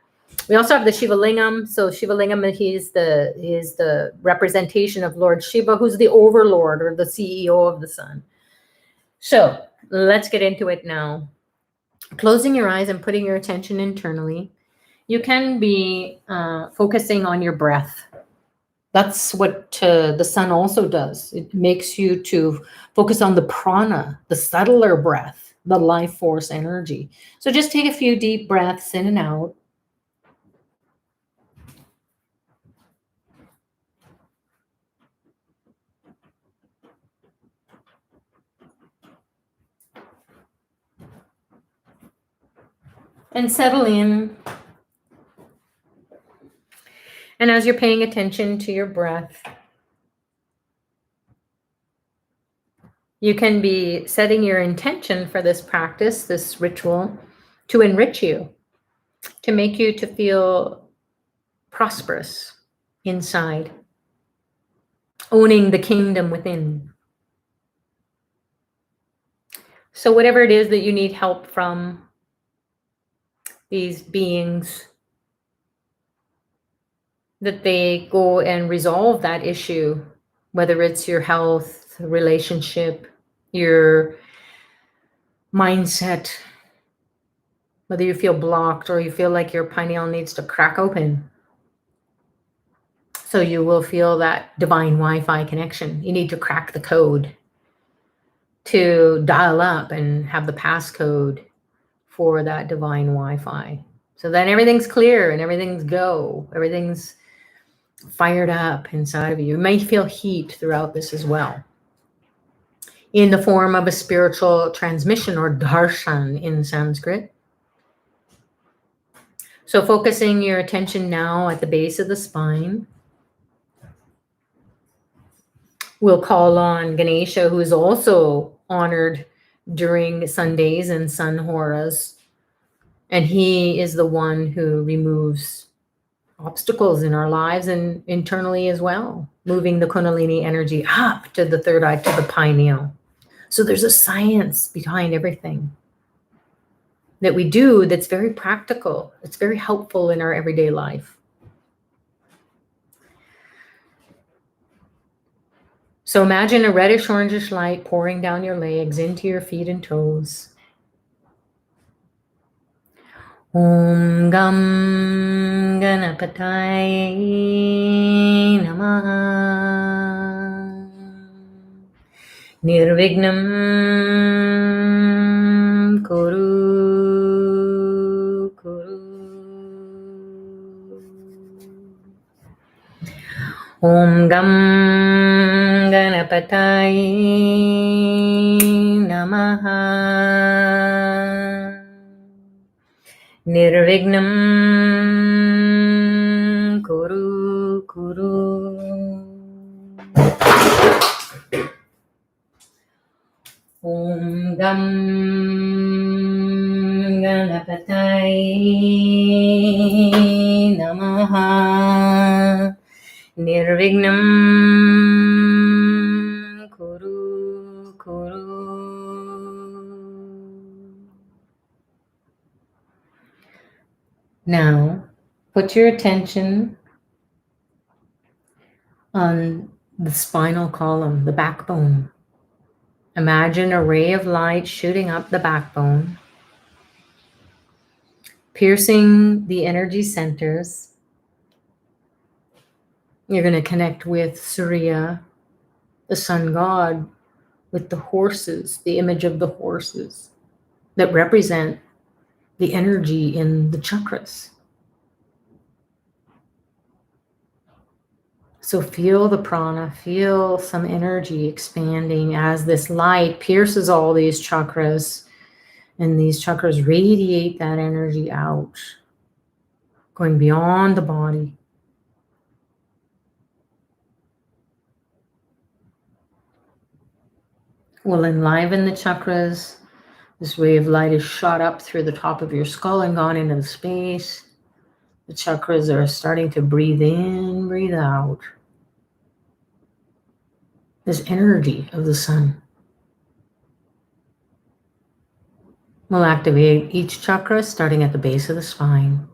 We also have the Shiva Lingam. So Shiva Lingam, he's the representation of Lord Shiva, who's the overlord or the CEO of the sun. So let's get into it now. Closing your eyes and putting your attention internally. You can be focusing on your breath. That's what the sun also does. It makes you to focus on the prana, the subtler breath, the life force energy. So just take a few deep breaths in and out. And settle in. And as you're paying attention to your breath, you can be setting your intention for this practice, this ritual, to enrich you, to make you to feel prosperous inside, owning the kingdom within. So whatever it is that you need help from these beings, that they go and resolve that issue, whether it's your health, relationship, your mindset, whether you feel blocked or you feel like your pineal needs to crack open. So you will feel that divine Wi-Fi connection. You need to crack the code to dial up and have the passcode for that divine Wi-Fi. So then everything's clear and everything's fired up inside of you. You may feel heat throughout this as well. in the form of a spiritual transmission, or darshan in Sanskrit. So focusing your attention now at the base of the spine. We'll call on Ganesha, who is also honored during Sundays and Sun Horas. And he is the one who removes obstacles in our lives and internally as well, moving the Kundalini energy up to the third eye, to the pineal. So there's a science behind everything that we do that's very practical. It's very helpful in our everyday life. So imagine a reddish orangish light pouring down your legs into your feet and toes. Om Gam Ganapataye Namaha. Nirvignam Kuru Kuru. Om Gam Ganapataye Namaha. Nirvignam Kuru Kuru. Om Gam Ganapataye Namaha. Nirvignam Kuru Kuru. Now, put your attention on the spinal column, the backbone. Imagine a ray of light shooting up the backbone, piercing the energy centers. You're going to connect with Surya, the sun god, with the horses, the image of the horses that represent the energy in the chakras. So feel the prana, feel some energy expanding as this light pierces all these chakras, and these chakras radiate that energy out, going beyond the body. Will enliven the chakras. This ray of light is shot up through the top of your skull and gone into the space. The chakras are starting to breathe in, breathe out. This energy of the sun will activate each chakra starting at the base of the spine.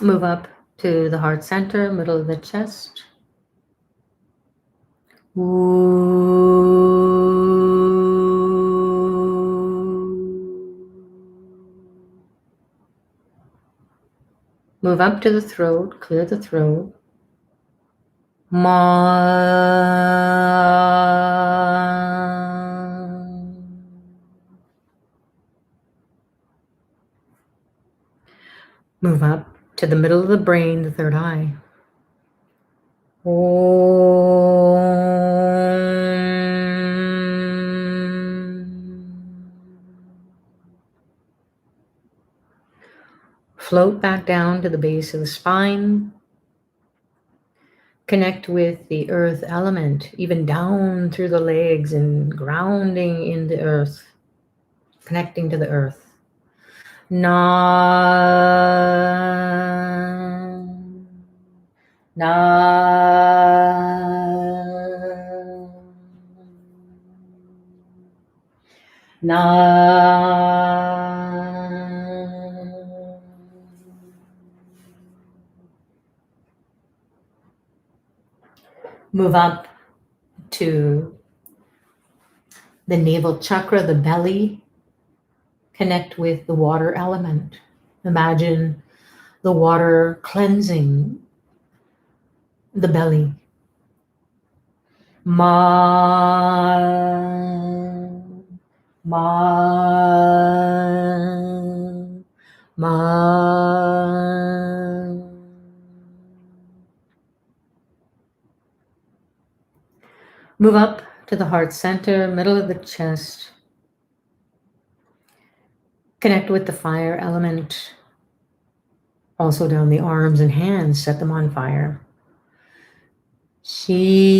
Move up to the heart center, middle of the chest. Move up to the throat, clear the throat. Move up to the middle of the brain, the third eye. Float back down to the base of the spine. Connect with the earth element, even down through the legs and grounding in the earth, connecting to the earth. Na, na, na. Move up to the navel chakra, the belly. Connect with the water element. Imagine the water cleansing the belly. Ma, ma, ma. Move up to the heart center, middle of the chest. Connect with the fire element. Also down the arms and hands, set them on fire. She.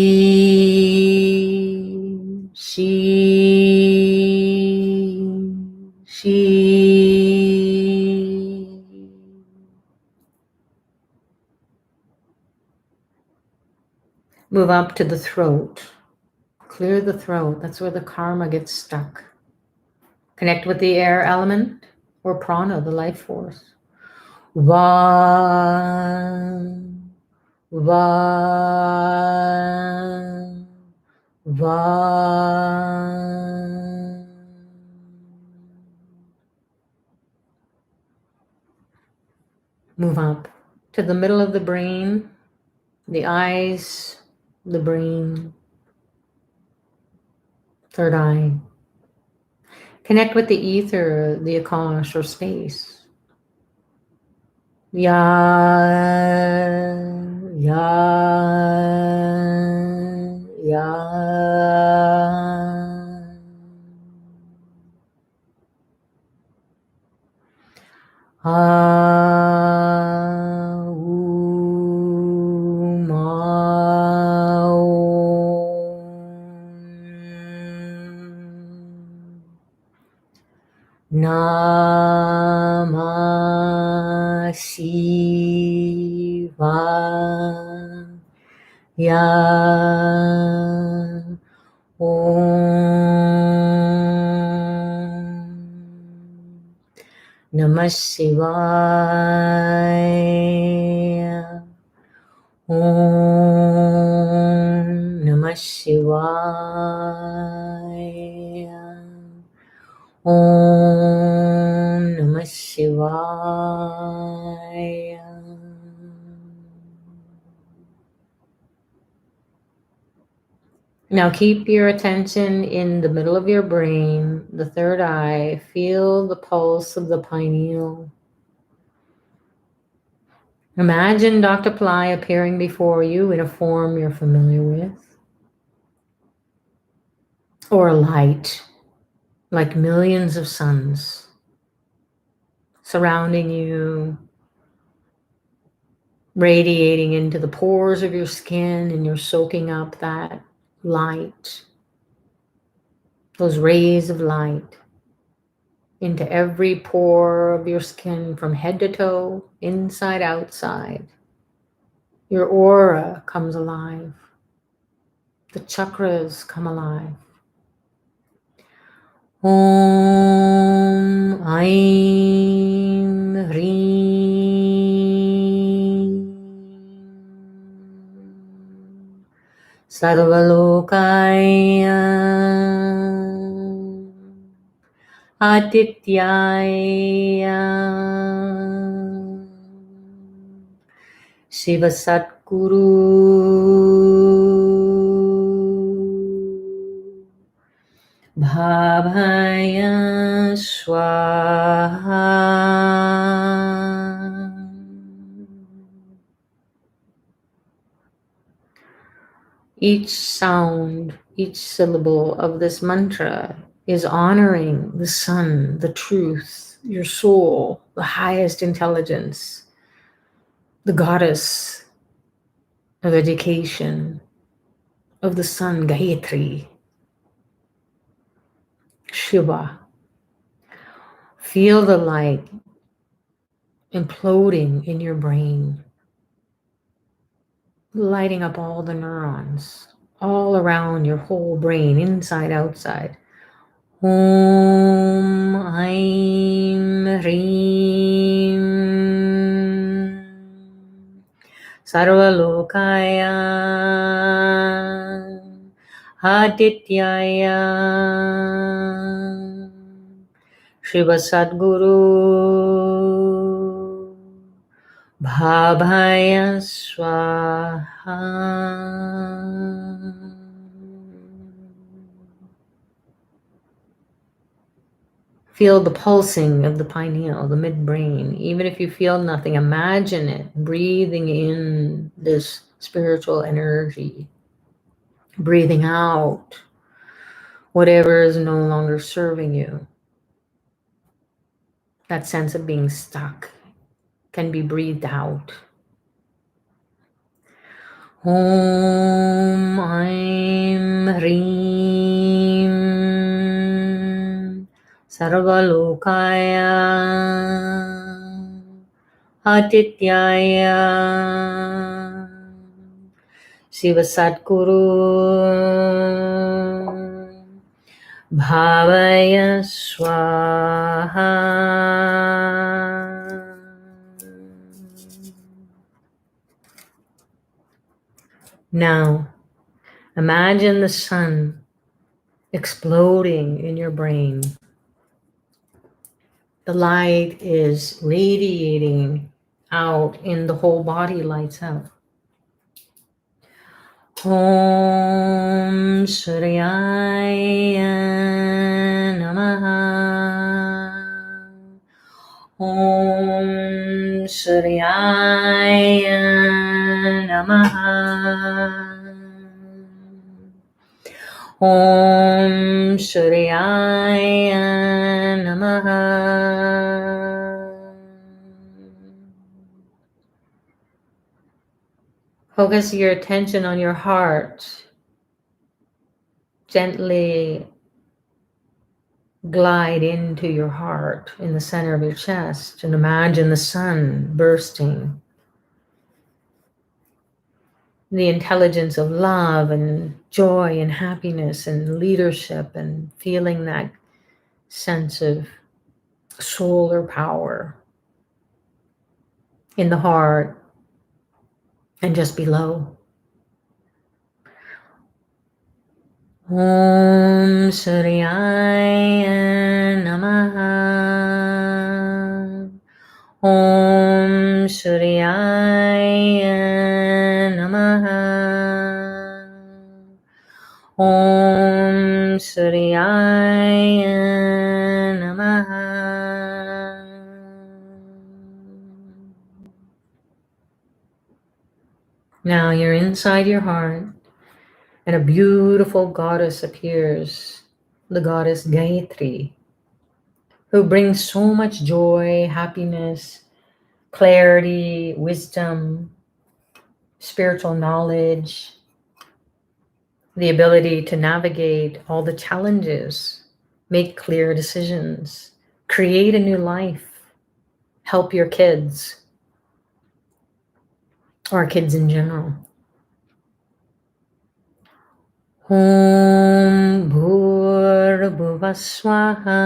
Move up to the throat. Clear the throat. That's where the karma gets stuck. Connect with the air element or prana, the life force. Va, va, va. Move up to the middle of the brain, the eyes, the brain, third eye. Connect with the ether, the akash or space. Ya, ya, ya. Namah Shivaya. Om Namah Shivaya. Om Namah Shivaya. Om Namah Shivaya. Now keep your attention in the middle of your brain, the third eye. Feel the pulse of the pineal. Imagine Dr. Pillai appearing before you in a form you're familiar with, or a light, like millions of suns surrounding you, radiating into the pores of your skin, and you're soaking up that light, those rays of light into every pore of your skin from head to toe, inside, outside. Your aura comes alive. The chakras come alive. Om Aim Hreem Sarvalokaya Adityaya Shiva Satguru Bhavaya Swaha. Each sound, each syllable of this mantra is honoring the sun, the truth, your soul, the highest intelligence, the goddess of education, of the sun, Gayatri, Shiva. Feel the light imploding in your brain, lighting up all the neurons, all around your whole brain, inside, outside. Om Aim Hreem Sarvalokaya Adityaya Shiva Sadguru Bhavaya Swaha. Feel the pulsing of the pineal, the midbrain. Even if you feel nothing, imagine it breathing in this spiritual energy. Breathing out whatever is no longer serving you. That sense of being stuck can be breathed out. Om Aim Hreem Sarvalokaya Atityaya Shiva Satguru Bhavaya Swaha. Now, imagine the sun exploding in your brain. The light is radiating out and the whole body lights up. Om Suryaya Namaha. Om Suryaya Namaha. Om Suryaya Namaha. Focus your attention on your heart. Gently glide into your heart in the center of your chest and imagine the sun bursting. The intelligence of love and joy and happiness and leadership and feeling that sense of solar power in the heart and just below. Om Suryaya Namaha. Om Suryaya Namaha. Om Suryaya Namaha. Now you're inside your heart, and a beautiful goddess appears, the goddess Gayatri, who brings so much joy, happiness, clarity, wisdom, spiritual knowledge, the ability to navigate all the challenges, make clear decisions, create a new life, help your kids, or kids in general. Om Bhur Swaha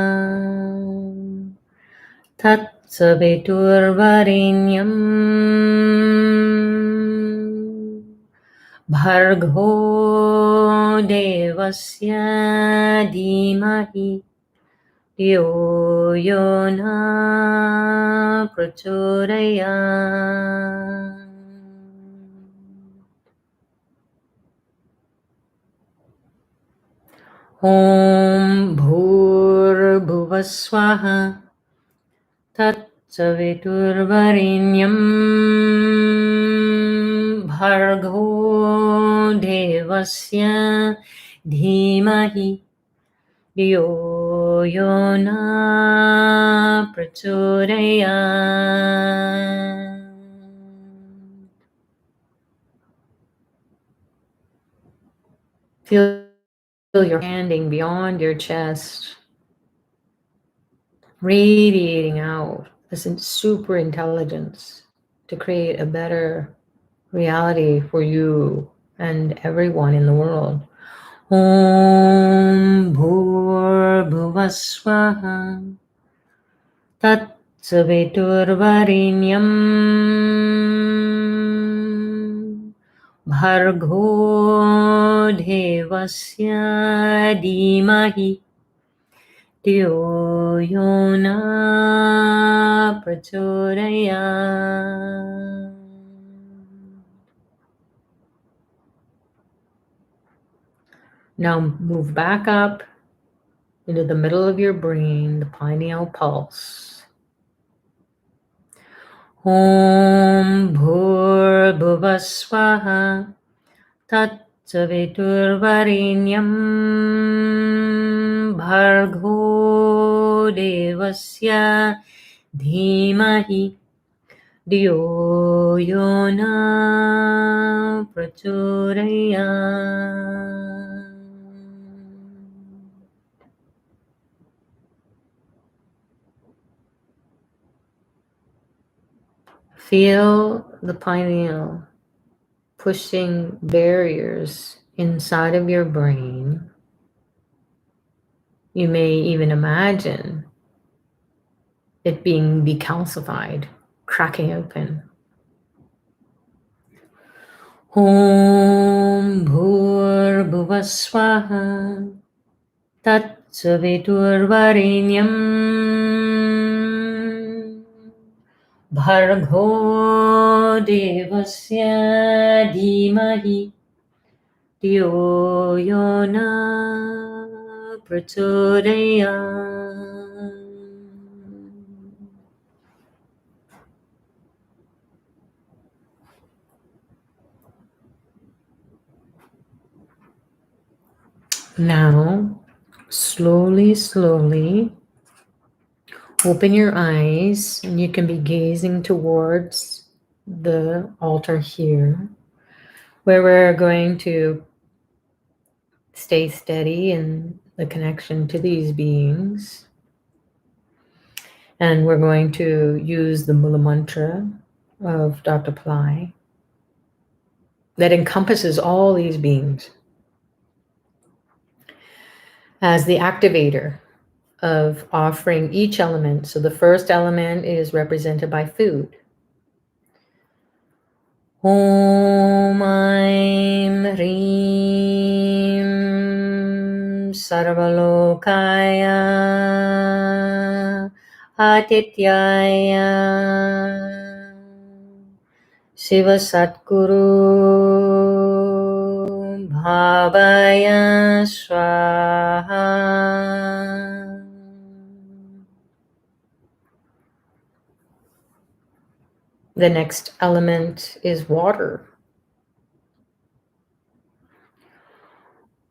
Tat Saviturvarenyam Bhargo Devasya Dhimahi Yo Yona Prachodayat. Om Bhur Swaha Tat Saviturvarenyam Bhargo Devasya Dhimahi Yo Yona Prachodayat. Feel your handing beyond your chest, radiating out this super intelligence to create a better reality for you and everyone in the world. Om Bhur Swaha Tat Saviturvarenyam Bhargo Devasya Dhimahi Yo Yona Prachodayat. Now move back up into the middle of your brain, the pineal pulse. Om Bhur Swaha Tat Saviturvarenyam bhargo devasya dhimahi Diyo yona prachodayat. Feel the pineal pushing barriers inside of your brain. You may even imagine it being decalcified, cracking open. Om Bhur-Bhuvah-Swaha Tat-Savitur-Varenyam Bhargo Devasya Dhimahi Diyo Yona Prachodayat. Now, slowly open your eyes, and you can be gazing towards the altar here, where we're going to stay steady in the connection to these beings. And we're going to use the Mula Mantra of Dr. Pillai that encompasses all these beings as the activator of offering each element. So the first element is represented by food. Om Aim Reem Sarvalokaya Atityaya Shiva Satguru Bhavaya Swaha. The next element is water.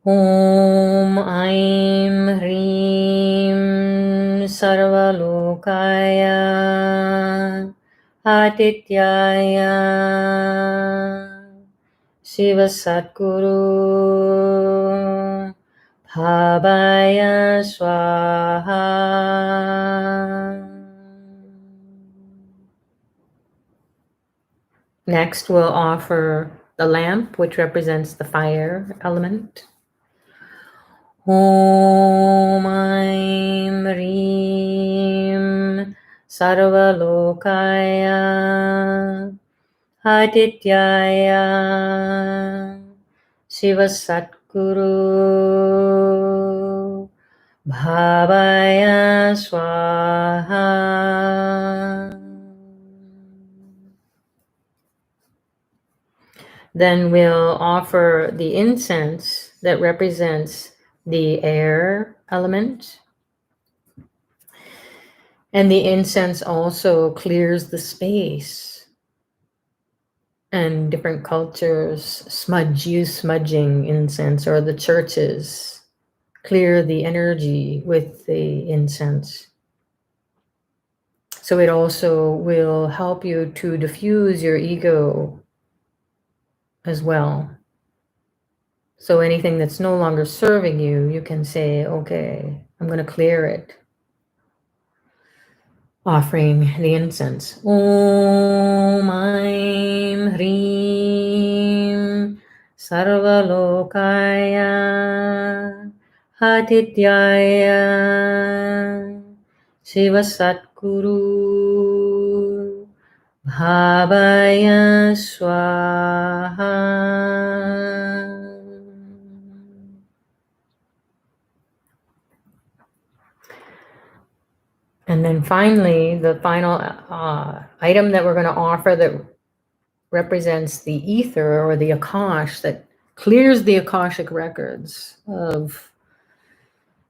Om Aim Reem Sarvalokaya Atityaya Shiva Satguru Bhavaya Swaha. Next, we'll offer the lamp, which represents the fire element. Om Aim Reem Sarvalokaya Atityaya Shiva Satguru Bhavaya Swaha. Then we'll offer the incense that represents the air element. And the incense also clears the space. And different cultures use smudging incense, or the churches clear the energy with the incense. So it also will help you to diffuse your ego as well. So anything that's no longer serving you, you can say, okay, I'm going to clear it. Offering the incense. Om Aim Reem Sarvalokaya Atityaya Shiva Satguru Bhavaya Swaha. And then finally, the final item that we're going to offer that represents the ether, or the Akash, that clears the Akashic records of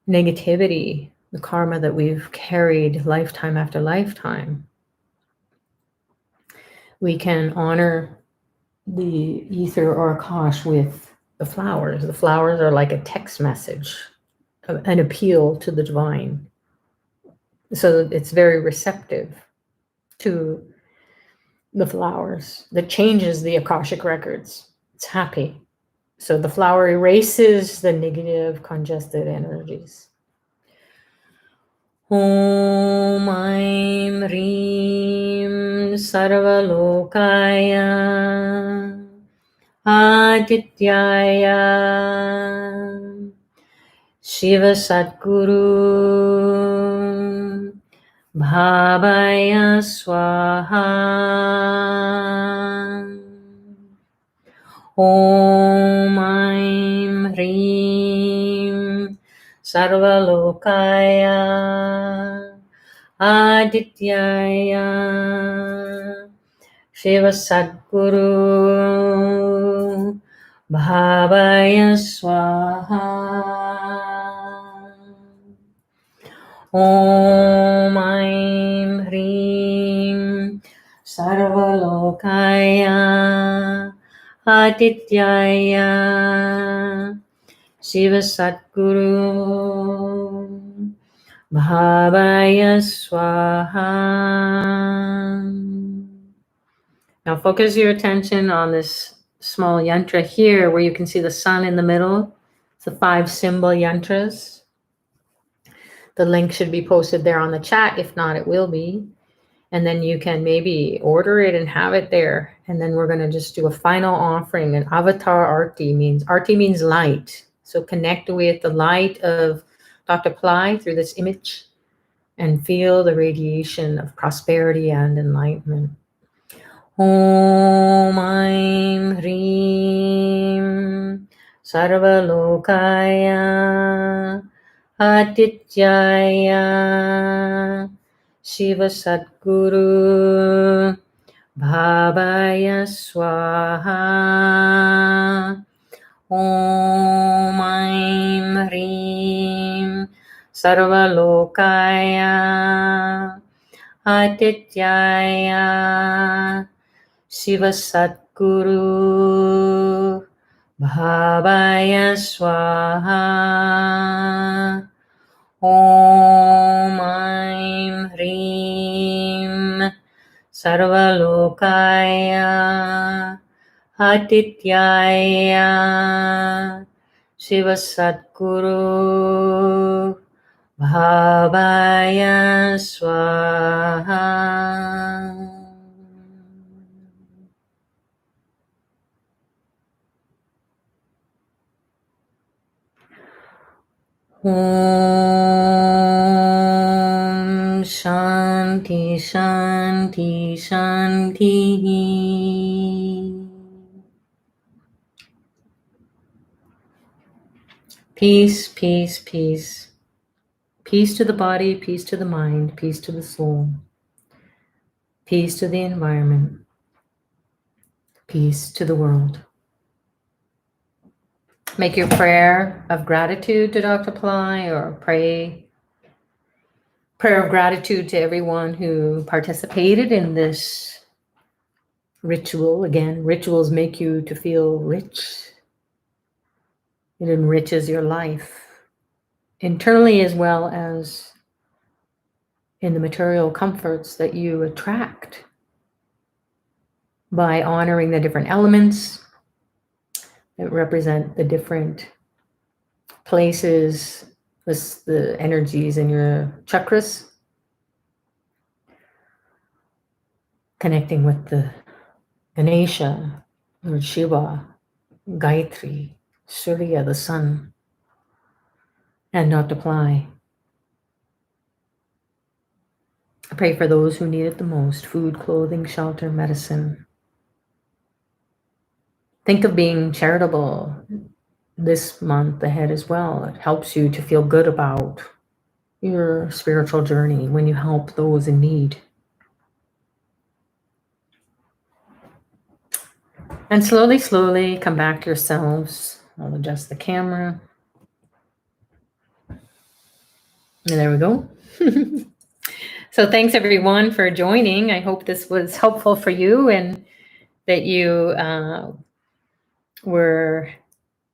negativity, the karma that we've carried lifetime after lifetime. We can honor the ether or Akash with the flowers. The flowers are like a text message, an appeal to the divine. So it's very receptive to the flowers. That changes the Akashic records. It's happy. So the flower erases the negative, congested energies. Om Aim Reem Sarvalokaya Adityaya Shiva Sadguru Bhavaya Swaha Om Aim Hreem Sarvalokaya Adityaya Shiva Sadguru Bhavaya Swaha Om Aim Hreem Sarvalokaya Adityaya Shiva Sadguru Bhavaya Swaha. Now focus your attention on this small yantra here where you can see the sun in the middle. It's the 5 symbol yantras. The link should be posted there on the chat. If not, it will be. And then you can maybe order it and have it there. And then we're going to just do a final offering. An avatar arti means light. So connect with the light of Dr. Pillai through this image and feel the radiation of prosperity and enlightenment. Om Aim Hreem Sarvalokaya Adityaya Shiva Sadguru Bhavaya Swaha Om Aim Hreem Sarvalokaya Adityaya Shiva Sadguru Bhavaya Swaha Om Aim Hreem Sarvalokaya Adityaya Shiva Sadguru Bhavaya Swaha. Om Shanti Shanti Shanti. Peace, peace, peace. Peace to the body, peace to the mind, peace to the soul. Peace to the environment. Peace to the world. Make your prayer of gratitude to Dr. Pillai, or prayer of gratitude to everyone who participated in this ritual. Again, rituals make you to feel rich. It enriches your life internally as well as in the material comforts that you attract by honoring the different elements that represent the different places, the energies in your chakras, connecting with the Ganesha, Lord Shiva, Gayatri, Surya, the sun, and Dr. Pillai. I pray for those who need it the most: food, clothing, shelter, medicine. Think of being charitable this month ahead as well. It helps you to feel good about your spiritual journey when you help those in need. And slowly, slowly come back to yourselves. I'll adjust the camera. And there we go. So thanks everyone for joining. I hope this was helpful for you and that you were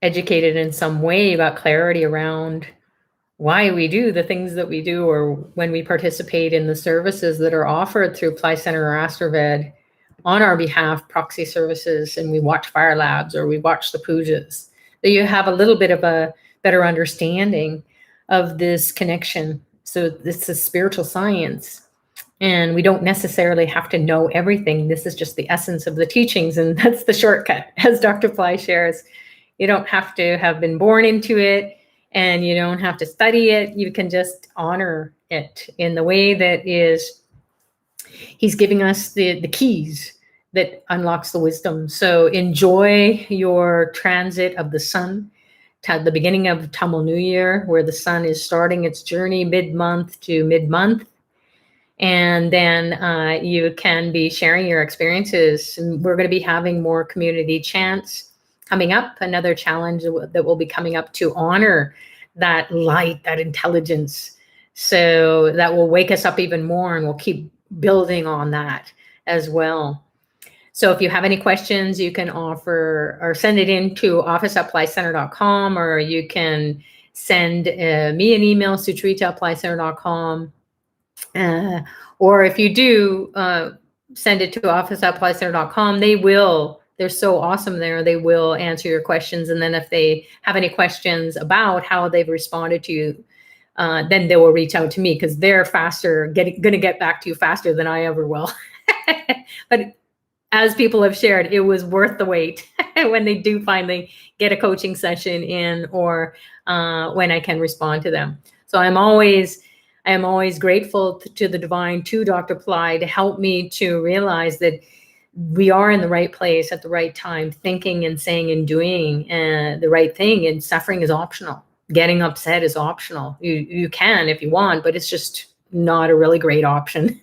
educated in some way, got clarity around why we do the things that we do, or when we participate in the services that are offered through Pillai Center or Astroved on our behalf, proxy services, and we watch fire labs or we watch the pujas, that you have a little bit of a better understanding of this connection. So this is spiritual science, and we don't necessarily have to know everything. This is just the essence of the teachings, and that's the shortcut, as Dr. Pillai shares. You don't have to have been born into it, and you don't have to study it. You can just honor it in the way that is, he's giving us the keys that unlocks the wisdom. So enjoy your transit of the sun, the beginning of Tamil New Year, where the sun is starting its journey mid-month to mid-month. And then you can be sharing your experiences. And we're going to be having more community chants coming up, another challenge that will be coming up to honor that light, that intelligence. So that will wake us up even more, and we'll keep building on that as well. So if you have any questions, you can offer or send it in to office@pillaiCenter.com, or you can send me an email, sucharita@pillaiCenter.com. Or if you do send it to office@pillaiCenter.com, they're so awesome there. They will answer your questions. And then if they have any questions about how they've responded to you, then they will reach out to me, because they're faster, going to get back to you faster than I ever will. But as people have shared, it was worth the wait when they do finally get a coaching session in, or when I can respond to them. So I am always grateful to the divine, to Dr. Pillai, to help me to realize that we are in the right place at the right time, thinking and saying and doing the right thing. And suffering is optional. Getting upset is optional. You can if you want, but it's just not a really great option.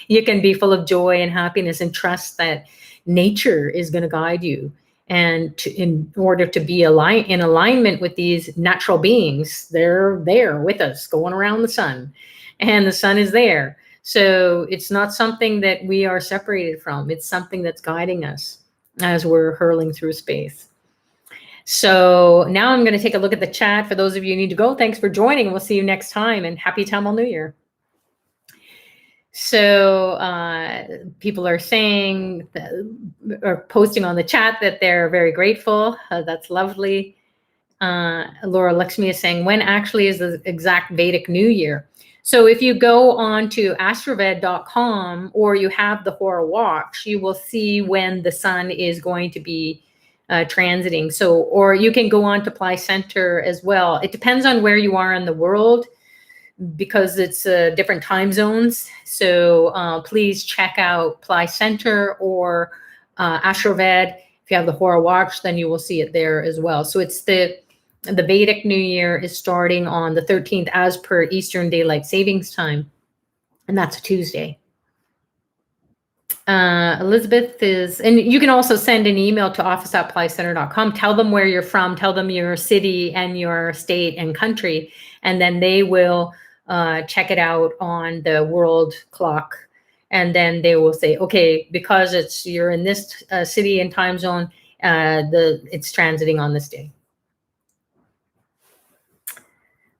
You can be full of joy and happiness and trust that nature is going to guide you. And in order to be in alignment with these natural beings, they're there with us, going around the sun, and the sun is there. So it's not something that we are separated from. It's something that's guiding us as we're hurling through space. So now I'm going to take a look at the chat. For those of you who need to go, thanks for joining, and we'll see you next time, and happy Tamil New Year. So people are saying, or posting on the chat, that they're very grateful. That's lovely. Laura Lakshmi is saying, when actually is the exact Vedic New Year? So if you go on to astroved.com, or you have the Hora watch, you will see when the sun is going to be transiting. So, or you can go on to Pillai Center as well. It depends on where you are in the world, because it's different time zones. So please check out Pillai Center or Astroved. If you have the Hora watch, then you will see it there as well. So it's the Vedic New Year is starting on the 13th as per Eastern Daylight Savings Time, and that's a Tuesday. Elizabeth is, and you can also send an email to office@pillaiCenter.com. Tell them where you're from, tell them your city and your state and country, and then they will check it out on the world clock. And then they will say, okay, because you're in this city and time zone, it's transiting on this day.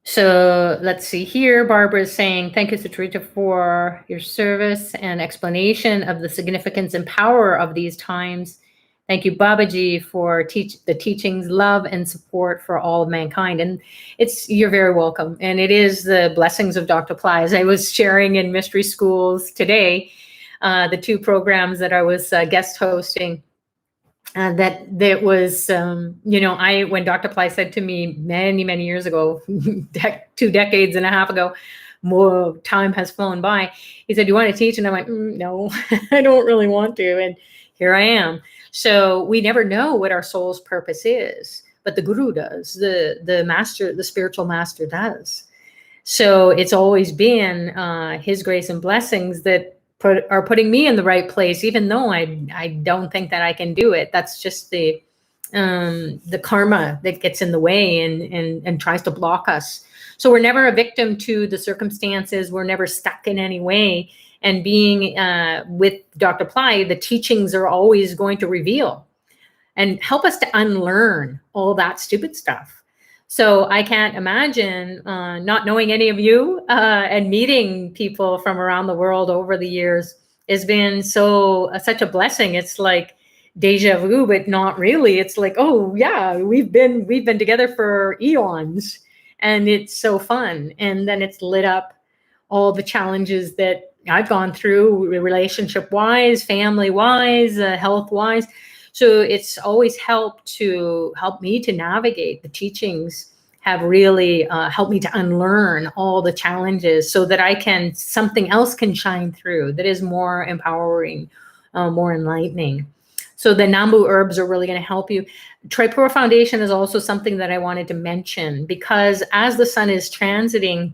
So let's see here. Barbara is saying, thank you, Sucharita, for your service and explanation of the significance and power of these times. Thank you, Babaji, for the teachings, love, and support for all of mankind. And you're very welcome. And it is the blessings of Dr. Pillai. As I was sharing in mystery schools today, the 2 programs that I was guest hosting, that was, when Dr. Pillai said to me many, many years ago, 2 decades and a half ago, more time has flown by. He said, "Do you want to teach?" And I'm like, no, I don't really want to. And here I am. So we never know what our soul's purpose is, but the guru does, the master, the spiritual master does. So it's always been his grace and blessings that are putting me in the right place, even though I don't think that I can do it. That's just the karma that gets in the way and tries to block us. So we're never a victim to the circumstances. We're never stuck in any way. And being with Dr. Pillai, the teachings are always going to reveal and help us to unlearn all that stupid stuff. So I can't imagine not knowing any of you and meeting people from around the world over the years has been such a blessing. It's like deja vu, but not really. It's like, oh yeah, we've been together for eons, and it's so fun. And then it's lit up all the challenges that I've gone through, relationship wise, family wise, health wise. So it's always helped me to navigate. The teachings have really helped me to unlearn all the challenges so that something else can shine through that is more empowering, more enlightening. So the Nambu herbs are really going to help you. Tripura Foundation is also something that I wanted to mention, because as the sun is transiting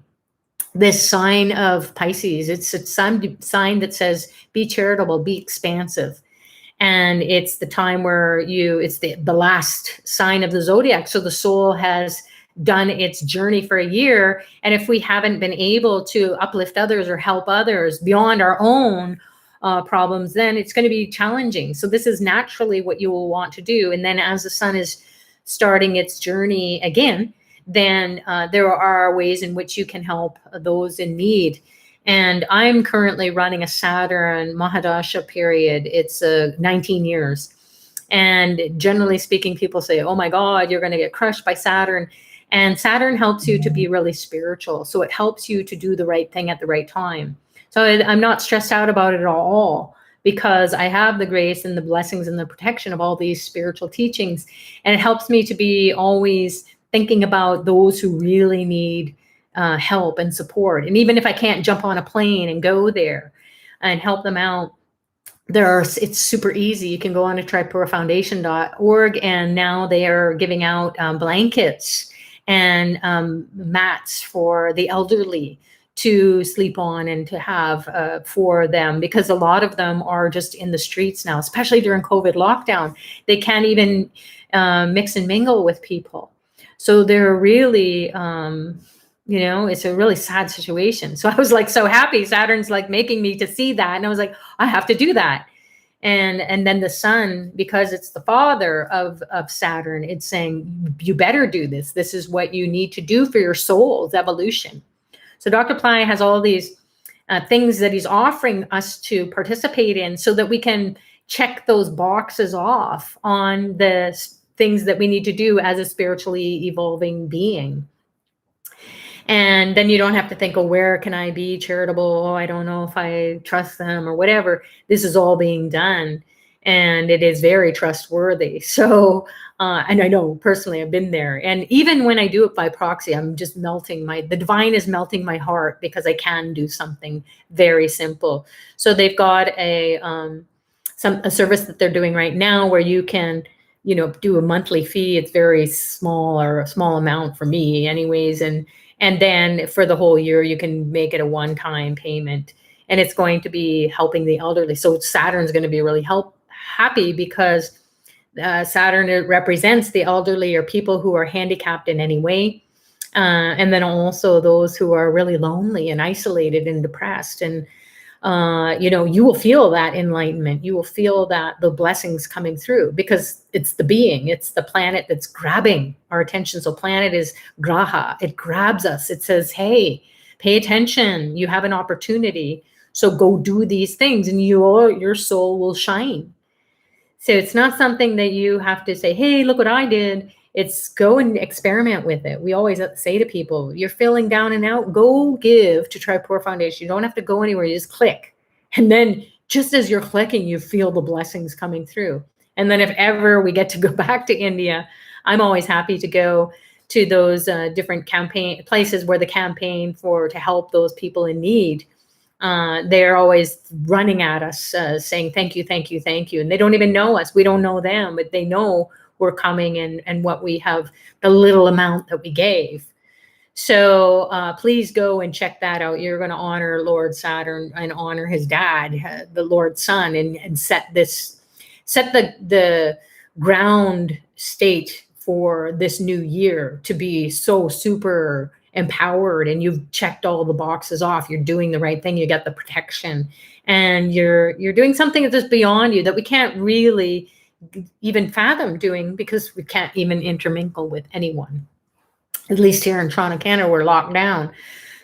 this sign of Pisces, it's a sign that says, be charitable, be expansive. And it's the time where it's the last sign of the zodiac. So the soul has done its journey for a year. And if we haven't been able to uplift others or help others beyond our own problems, then it's going to be challenging. So this is naturally what you will want to do. And then as the sun is starting its journey again, then there are ways in which you can help those in need. And I'm currently running a Saturn Mahadasha period. It's 19 years. And generally speaking, people say, oh my God, you're going to get crushed by Saturn. And Saturn helps you to be really spiritual. So it helps you to do the right thing at the right time. So I'm not stressed out about it at all, because I have the grace and the blessings and the protection of all these spiritual teachings. And it helps me to be always thinking about those who really need help and support. And even if I can't jump on a plane and go there and help them out, it's super easy. You can go on to tripurafoundation.org, and now they are giving out blankets and mats for the elderly to sleep on and to have for them, because a lot of them are just in the streets now, especially during COVID lockdown. They can't even mix and mingle with people. So they're really, it's a really sad situation. So I was like so happy. Saturn's like making me to see that. And I was like, I have to do that. And then the sun, because it's the father of Saturn, it's saying, you better do this. This is what you need to do for your soul's evolution. So Dr. Pillai has all these things that he's offering us to participate in so that we can check those boxes off on the things that we need to do as a spiritually evolving being. And then you don't have to think, oh, where can I be charitable? Oh, I don't know if I trust them or whatever. This is all being done, and it is very trustworthy. So, and I know personally I've been there. And even when I do it by proxy, I'm just the divine is melting my heart, because I can do something very simple. So they've got a service that they're doing right now where you can, do a monthly fee. It's very small, or a small amount for me anyways. And then for the whole year, you can make it a one-time payment, and it's going to be helping the elderly. So Saturn's going to be really happy, because Saturn, it represents the elderly, or people who are handicapped in any way. And then also those who are really lonely and isolated and depressed. And you will feel that enlightenment. You will feel that the blessings coming through, because it's the planet that's grabbing our attention. So planet is graha. It grabs us. It says, hey, pay attention. You have an opportunity. So go do these things, and your soul will shine. So it's not something that you have to say, hey, look what I did. It's go and experiment with it. We always say to people, you're feeling down and out, go give to Tripura Foundation. You don't have to go anywhere. You just click. And then just as you're clicking, you feel the blessings coming through. And then if ever we get to go back to India, I'm always happy to go to those different places where the campaign to help those people in need. They're always running at us saying, thank you, thank you, thank you. And they don't even know us. We don't know them, but they know we're coming and what we have, the little amount that we gave. So please go and check that out. You're going to honor Lord Saturn and honor his dad, the Lord Sun, and set the ground state for this new year to be so super empowered, and you've checked all the boxes off. You're doing the right thing. You get the protection, and you're doing something that's just beyond you, that we can't really even fathom doing, because we can't even intermingle with anyone. At least here in Toronto, Canada, we're locked down.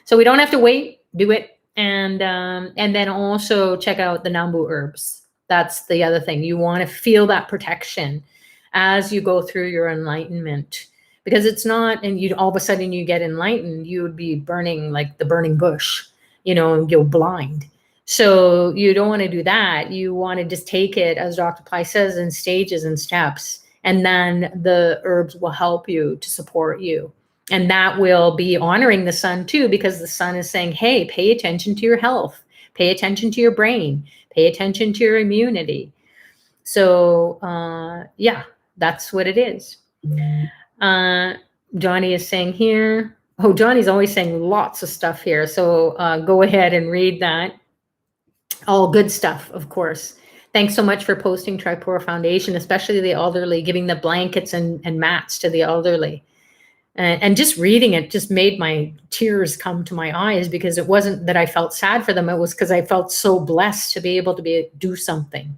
So we don't have to wait, do it. And then also check out the Nambu herbs. That's the other thing. You want to feel that protection as you go through your enlightenment, because it's not, and you all of a sudden you get enlightened, you would be burning like the burning bush, you're blind. So you don't want to do that. You want to just take it, as Dr. Pillai says, in stages and steps, and then the herbs will help you to support you. And that will be honoring the sun too, because the sun is saying, hey, pay attention to your health, pay attention to your brain, pay attention to your immunity. So yeah, that's what it is. Johnny is saying here, oh, Johnny's always saying lots of stuff here. So go ahead and read that. All good stuff, of course. Thanks so much for posting Tripura Foundation, especially the elderly, giving the blankets and mats to the elderly. And just reading it just made my tears come to my eyes, because it wasn't that I felt sad for them. It was because I felt so blessed to be able to do something.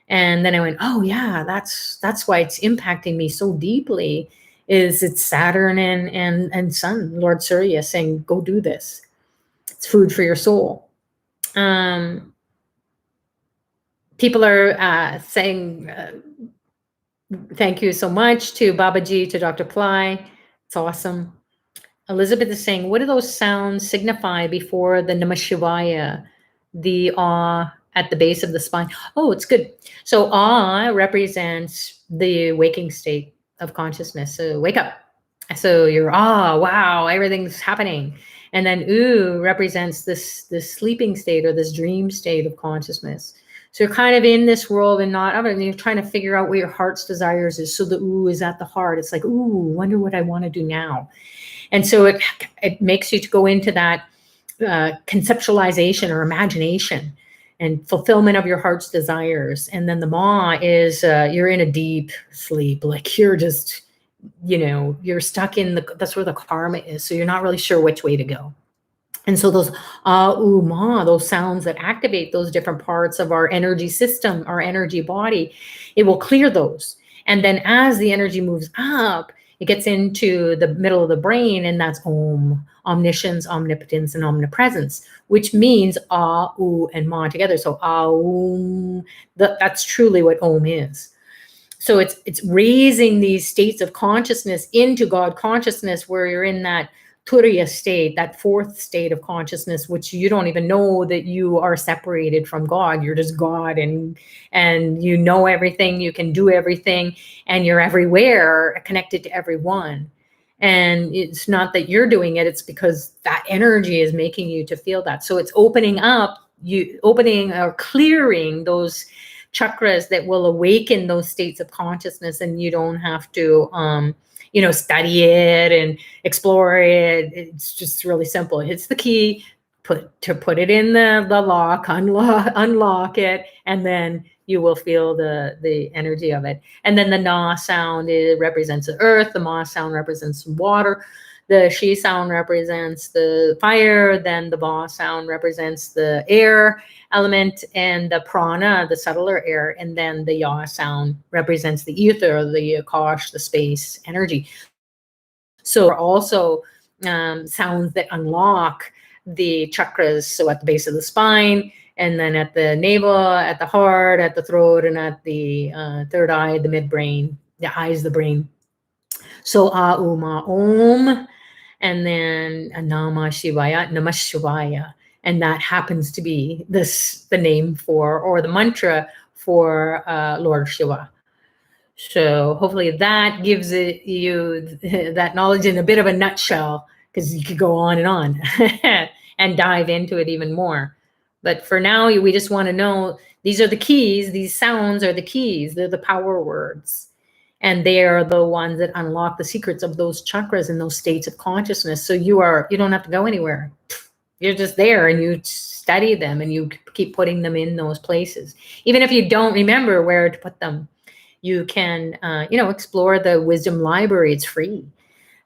And then I went, oh yeah, that's why it's impacting me so deeply, is it's Saturn and Sun, Lord Surya, saying, go do this. It's food for your soul. People are saying, thank you so much to Babaji, to Dr. Pillai. It's awesome. Elizabeth is saying, what do those sounds signify before the Namah Shivaya, the ah at the base of the spine? Oh, it's good. So ah represents the waking state of consciousness. So wake up. So you're, wow, everything's happening. And then ooh represents this sleeping state, or this dream state of consciousness. So you're kind of in this world and not of it, and you're trying to figure out what your heart's desires is. So the ooh is at the heart. It's like, ooh, wonder what I want to do now. And so it makes you to go into that conceptualization or imagination and fulfillment of your heart's desires. And then the ma is you're in a deep sleep, like you're just, you're stuck in that's where the karma is. So you're not really sure which way to go. And so those ma, those sounds that activate those different parts of our energy system, our energy body, it will clear those. And then as the energy moves up, it gets into the middle of the brain, and that's Om, omniscience, omnipotence, and omnipresence, which means and ma together. So Om, that's truly what Om is. So it's raising these states of consciousness into God consciousness, where you're in that Turiya state, that fourth state of consciousness, which you don't even know that you are separated from God. You're just God, and you know everything, you can do everything, and you're everywhere, connected to everyone. And it's not that you're doing it, it's because that energy is making you to feel that. So it's opening or clearing those chakras that will awaken those states of consciousness, and you don't have to study it and explore it. It's just really simple. It's the key, put it in the lock, unlock it, and then you will feel the energy of it. And then the na sound, it represents the earth. The ma sound represents water. The she sound represents the fire. Then the ba sound represents the air element, and the prana, the subtler air. And then the ya sound represents the ether, the akash, the space energy. So also sounds that unlock the chakras. So at the base of the spine, and then at the navel, at the heart, at the throat, and at the third eye, the midbrain. The eye is the brain. So ma om, and then Namah Shivaya. And that happens to be the name for, or the mantra for Lord Shiva. So hopefully that gives you that knowledge in a bit of a nutshell, because you could go on and dive into it even more. But for now, we just want to know these are the keys. These sounds are the keys. They're the power words. And they are the ones that unlock the secrets of those chakras and those states of consciousness. So you don't have to go anywhere. You're just there, and you study them, and you keep putting them in those places. Even if you don't remember where to put them, you can, explore the wisdom library. It's free.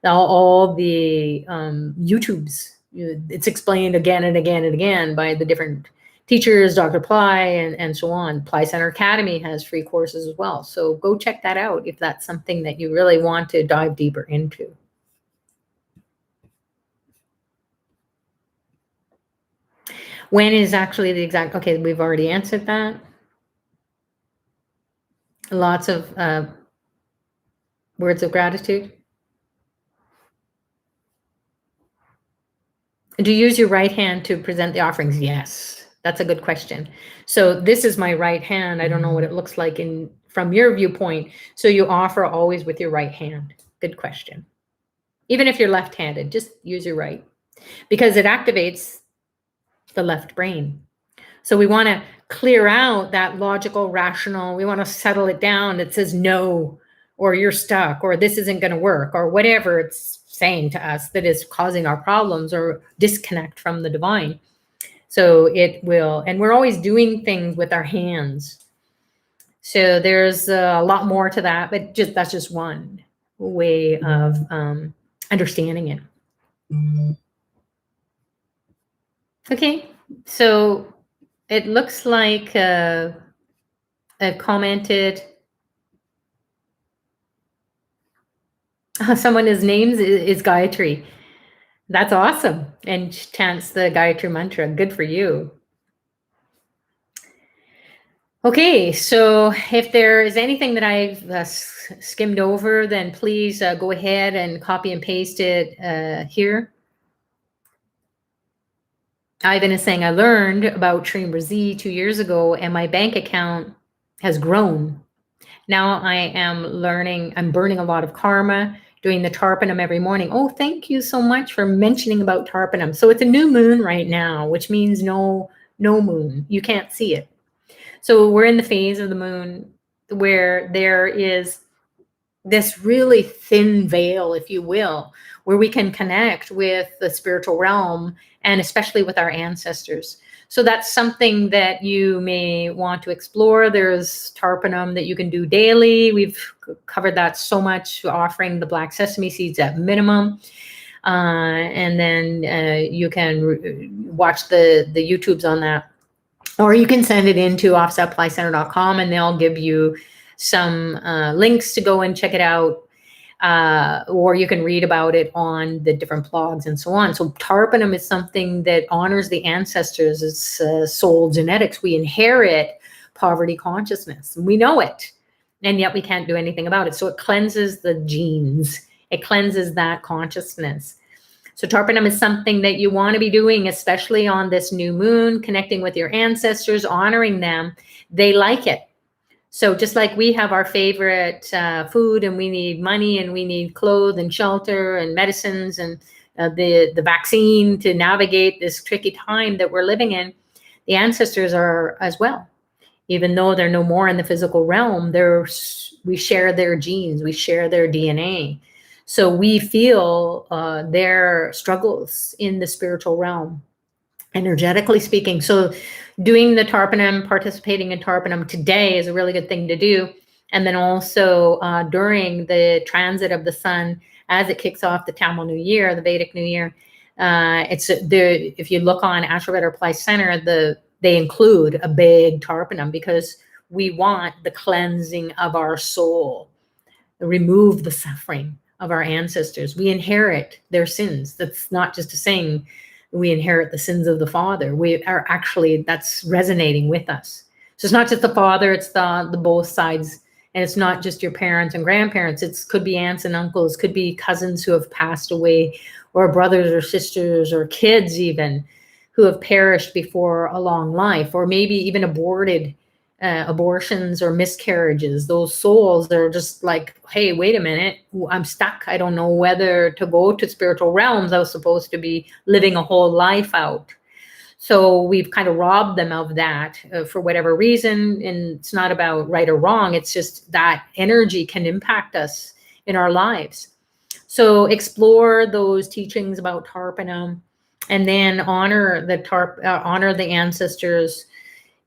All the YouTubes, it's explained again and again and again by the different teachers, Dr. Pillai, and so on. Pillai Center Academy has free courses as well. So go check that out if that's something that you really want to dive deeper into. When is actually the exact, okay, we've already answered that. Lots of words of gratitude. Do you use your right hand to present the offerings? Yes, that's a good question. So this is my right hand. I don't know what it looks like from your viewpoint. So you offer always with your right hand. Good question. Even if you're left-handed, just use your right, because it activates the left brain. So we want to clear out that logical, rational, we want to settle it down that says no, or you're stuck, or this isn't going to work, or whatever it's saying to us that is causing our problems or disconnect from the divine. So it will, and we're always doing things with our hands. So there's a lot more to that, but that's just one way of understanding it. Okay, so it looks like I've commented. Someone's name is Gayatri. That's awesome. And chants the Gayatri mantra. Good for you. Okay, so if there is anything that I've skimmed over, then please go ahead and copy and paste it here. Ivan is saying, I learned about Shri Z 2 years ago, and my bank account has grown. Now I am learning, I'm burning a lot of karma, doing the Tarpanam every morning. Oh, thank you so much for mentioning about Tarpanam. So it's a new moon right now, which means no moon. You can't see it. So we're in the phase of the moon where there is this really thin veil, if you will, where we can connect with the spiritual realm and especially with our ancestors. So that's something that you may want to explore. There's Tarpanam that you can do daily. We've covered that so much, offering the black sesame seeds at minimum. And then you can watch the YouTubes on that. Or you can send it into office@pillaiCenter.com and they'll give you some links to go and check it out. Or you can read about it on the different blogs and so on. So Tarpanam is something that honors the ancestors. It's soul genetics. We inherit poverty consciousness. We know it, and yet we can't do anything about it. So it cleanses the genes. It cleanses that consciousness. So Tarpanam is something that you want to be doing, especially on this new moon, connecting with your ancestors, honoring them. They like it. So just like we have our favorite food, and we need money, and we need clothes and shelter and medicines and the vaccine to navigate this tricky time that we're living in, the ancestors are as well. Even though they're no more in the physical realm, we share their genes, we share their DNA. So we feel their struggles in the spiritual realm, energetically speaking. So doing the Tarpanam, participating in Tarpanam today is a really good thing to do. And then also during the transit of the sun, as it kicks off the Tamil New Year, the Vedic New Year, if you look on Ashurveda or Pillai Center, they include a big Tarpanam because we want the cleansing of our soul, remove the suffering of our ancestors. We inherit their sins. That's not just a saying. We inherit the sins of the father. We are actually, that's resonating with us. So it's not just the father, it's the both sides. And it's not just your parents and grandparents. It could be aunts and uncles, could be cousins who have passed away, or brothers or sisters or kids even who have perished before a long life, or maybe even abortions or miscarriages. Those souls are just like, hey, wait a minute, I'm stuck. I don't know whether to go to spiritual realms. I was supposed to be living a whole life out. So we've kind of robbed them of that for whatever reason. And it's not about right or wrong. It's just that energy can impact us in our lives. So explore those teachings about Tarpanam, and then honor the ancestors.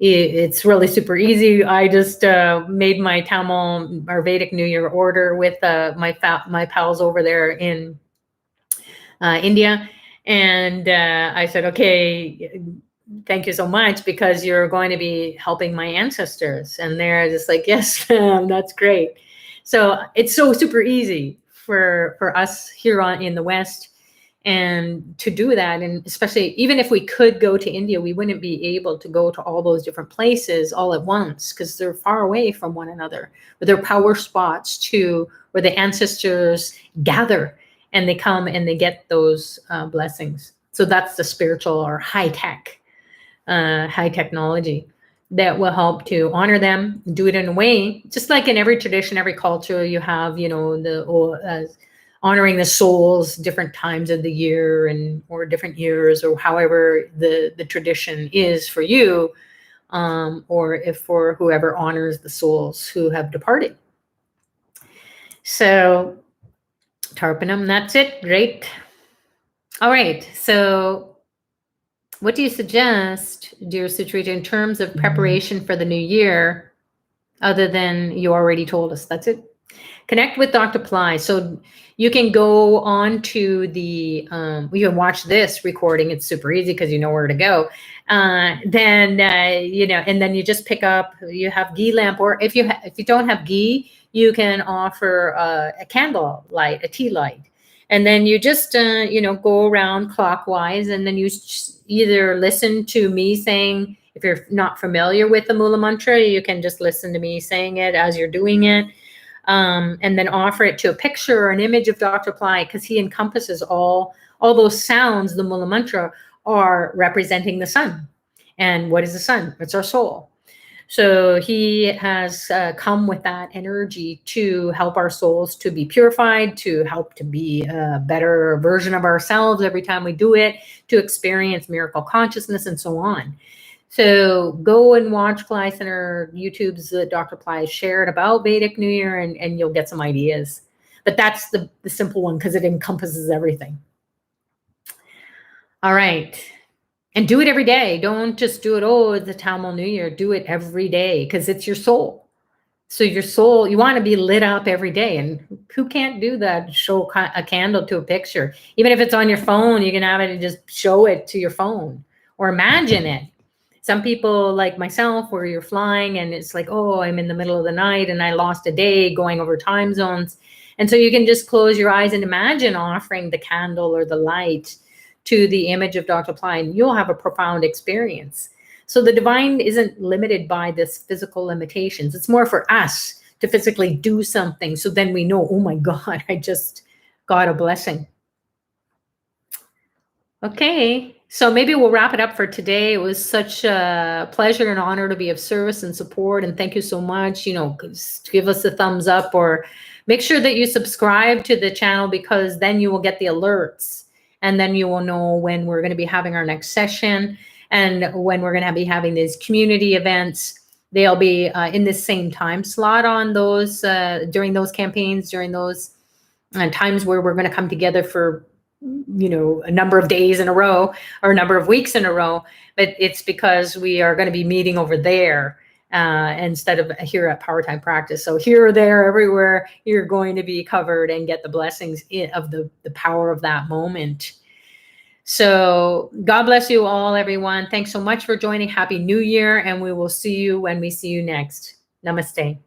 It's really super easy. I just made my Tamil or Vedic New Year order with my pals over there in India. And I said, okay, thank you so much because you're going to be helping my ancestors. And they're just like, yes, ma'am, that's great. So it's so super easy for us here in the West and to do that. And especially even if we could go to India, we wouldn't be able to go to all those different places all at once because they're far away from one another. But they're power spots to where the ancestors gather and they come and they get those blessings. So that's the spiritual or high technology that will help to honor them, do it in a way, just like in every tradition, every culture, you have, honoring the souls different times of the year and or different years or however the tradition is for you, or if for whoever honors the souls who have departed. So Tarpanam, that's it. Great. All right. So what do you suggest, dear Sutrita, in terms of preparation for the new year, other than you already told us? That's it. Connect with Dr. Pillai. So you can go on to the, you can watch this recording. It's super easy because you know where to go. And then you just pick up, you have ghee lamp, or if you don't have ghee, you can offer a candle light, a tea light. And then you just, go around clockwise, and then you either listen to me saying, if you're not familiar with the Mula Mantra, you can just listen to me saying it as you're doing it. And then offer it to a picture or an image of Dr. Pillai, because he encompasses all those sounds. The Mula Mantra are representing the sun. And what is the sun? It's our soul. So he has come with that energy to help our souls to be purified, to help to be a better version of ourselves every time we do it, to experience miracle consciousness and so on. So go and watch Pillai Center YouTube's Dr. Pillai shared about Vedic New Year, and you'll get some ideas. But that's the simple one because it encompasses everything. All right. And do it every day. Don't just do it, it's the Tamil New Year. Do it every day because it's your soul. So your soul, you want to be lit up every day. And who can't do that? Show a candle to a picture. Even if it's on your phone, you can have it and just show it to your phone or imagine it. Some people like myself, where you're flying and it's like, I'm in the middle of the night and I lost a day going over time zones. And so you can just close your eyes and imagine offering the candle or the light to the image of Dr. Pillai, and you'll have a profound experience. So the divine isn't limited by this physical limitations. It's more for us to physically do something. So then we know, oh my God, I just got a blessing. Okay, so maybe we'll wrap it up for today. It was such a pleasure and honor to be of service and support. And thank you so much. Give us a thumbs up or make sure that you subscribe to the channel, because then you will get the alerts. And then you will know when we're going to be having our next session and when we're going to be having these community events. They'll be in the same time slot on those, during those campaigns, during those times where we're going to come together for a number of days in a row or a number of weeks in a row. But it's because we are going to be meeting over there instead of here at Powertime Practice. So here, there, everywhere, you're going to be covered and get the blessings of the power of that moment. So God bless you all, everyone. Thanks so much for joining. Happy New Year. And we will see you when we see you next. Namaste.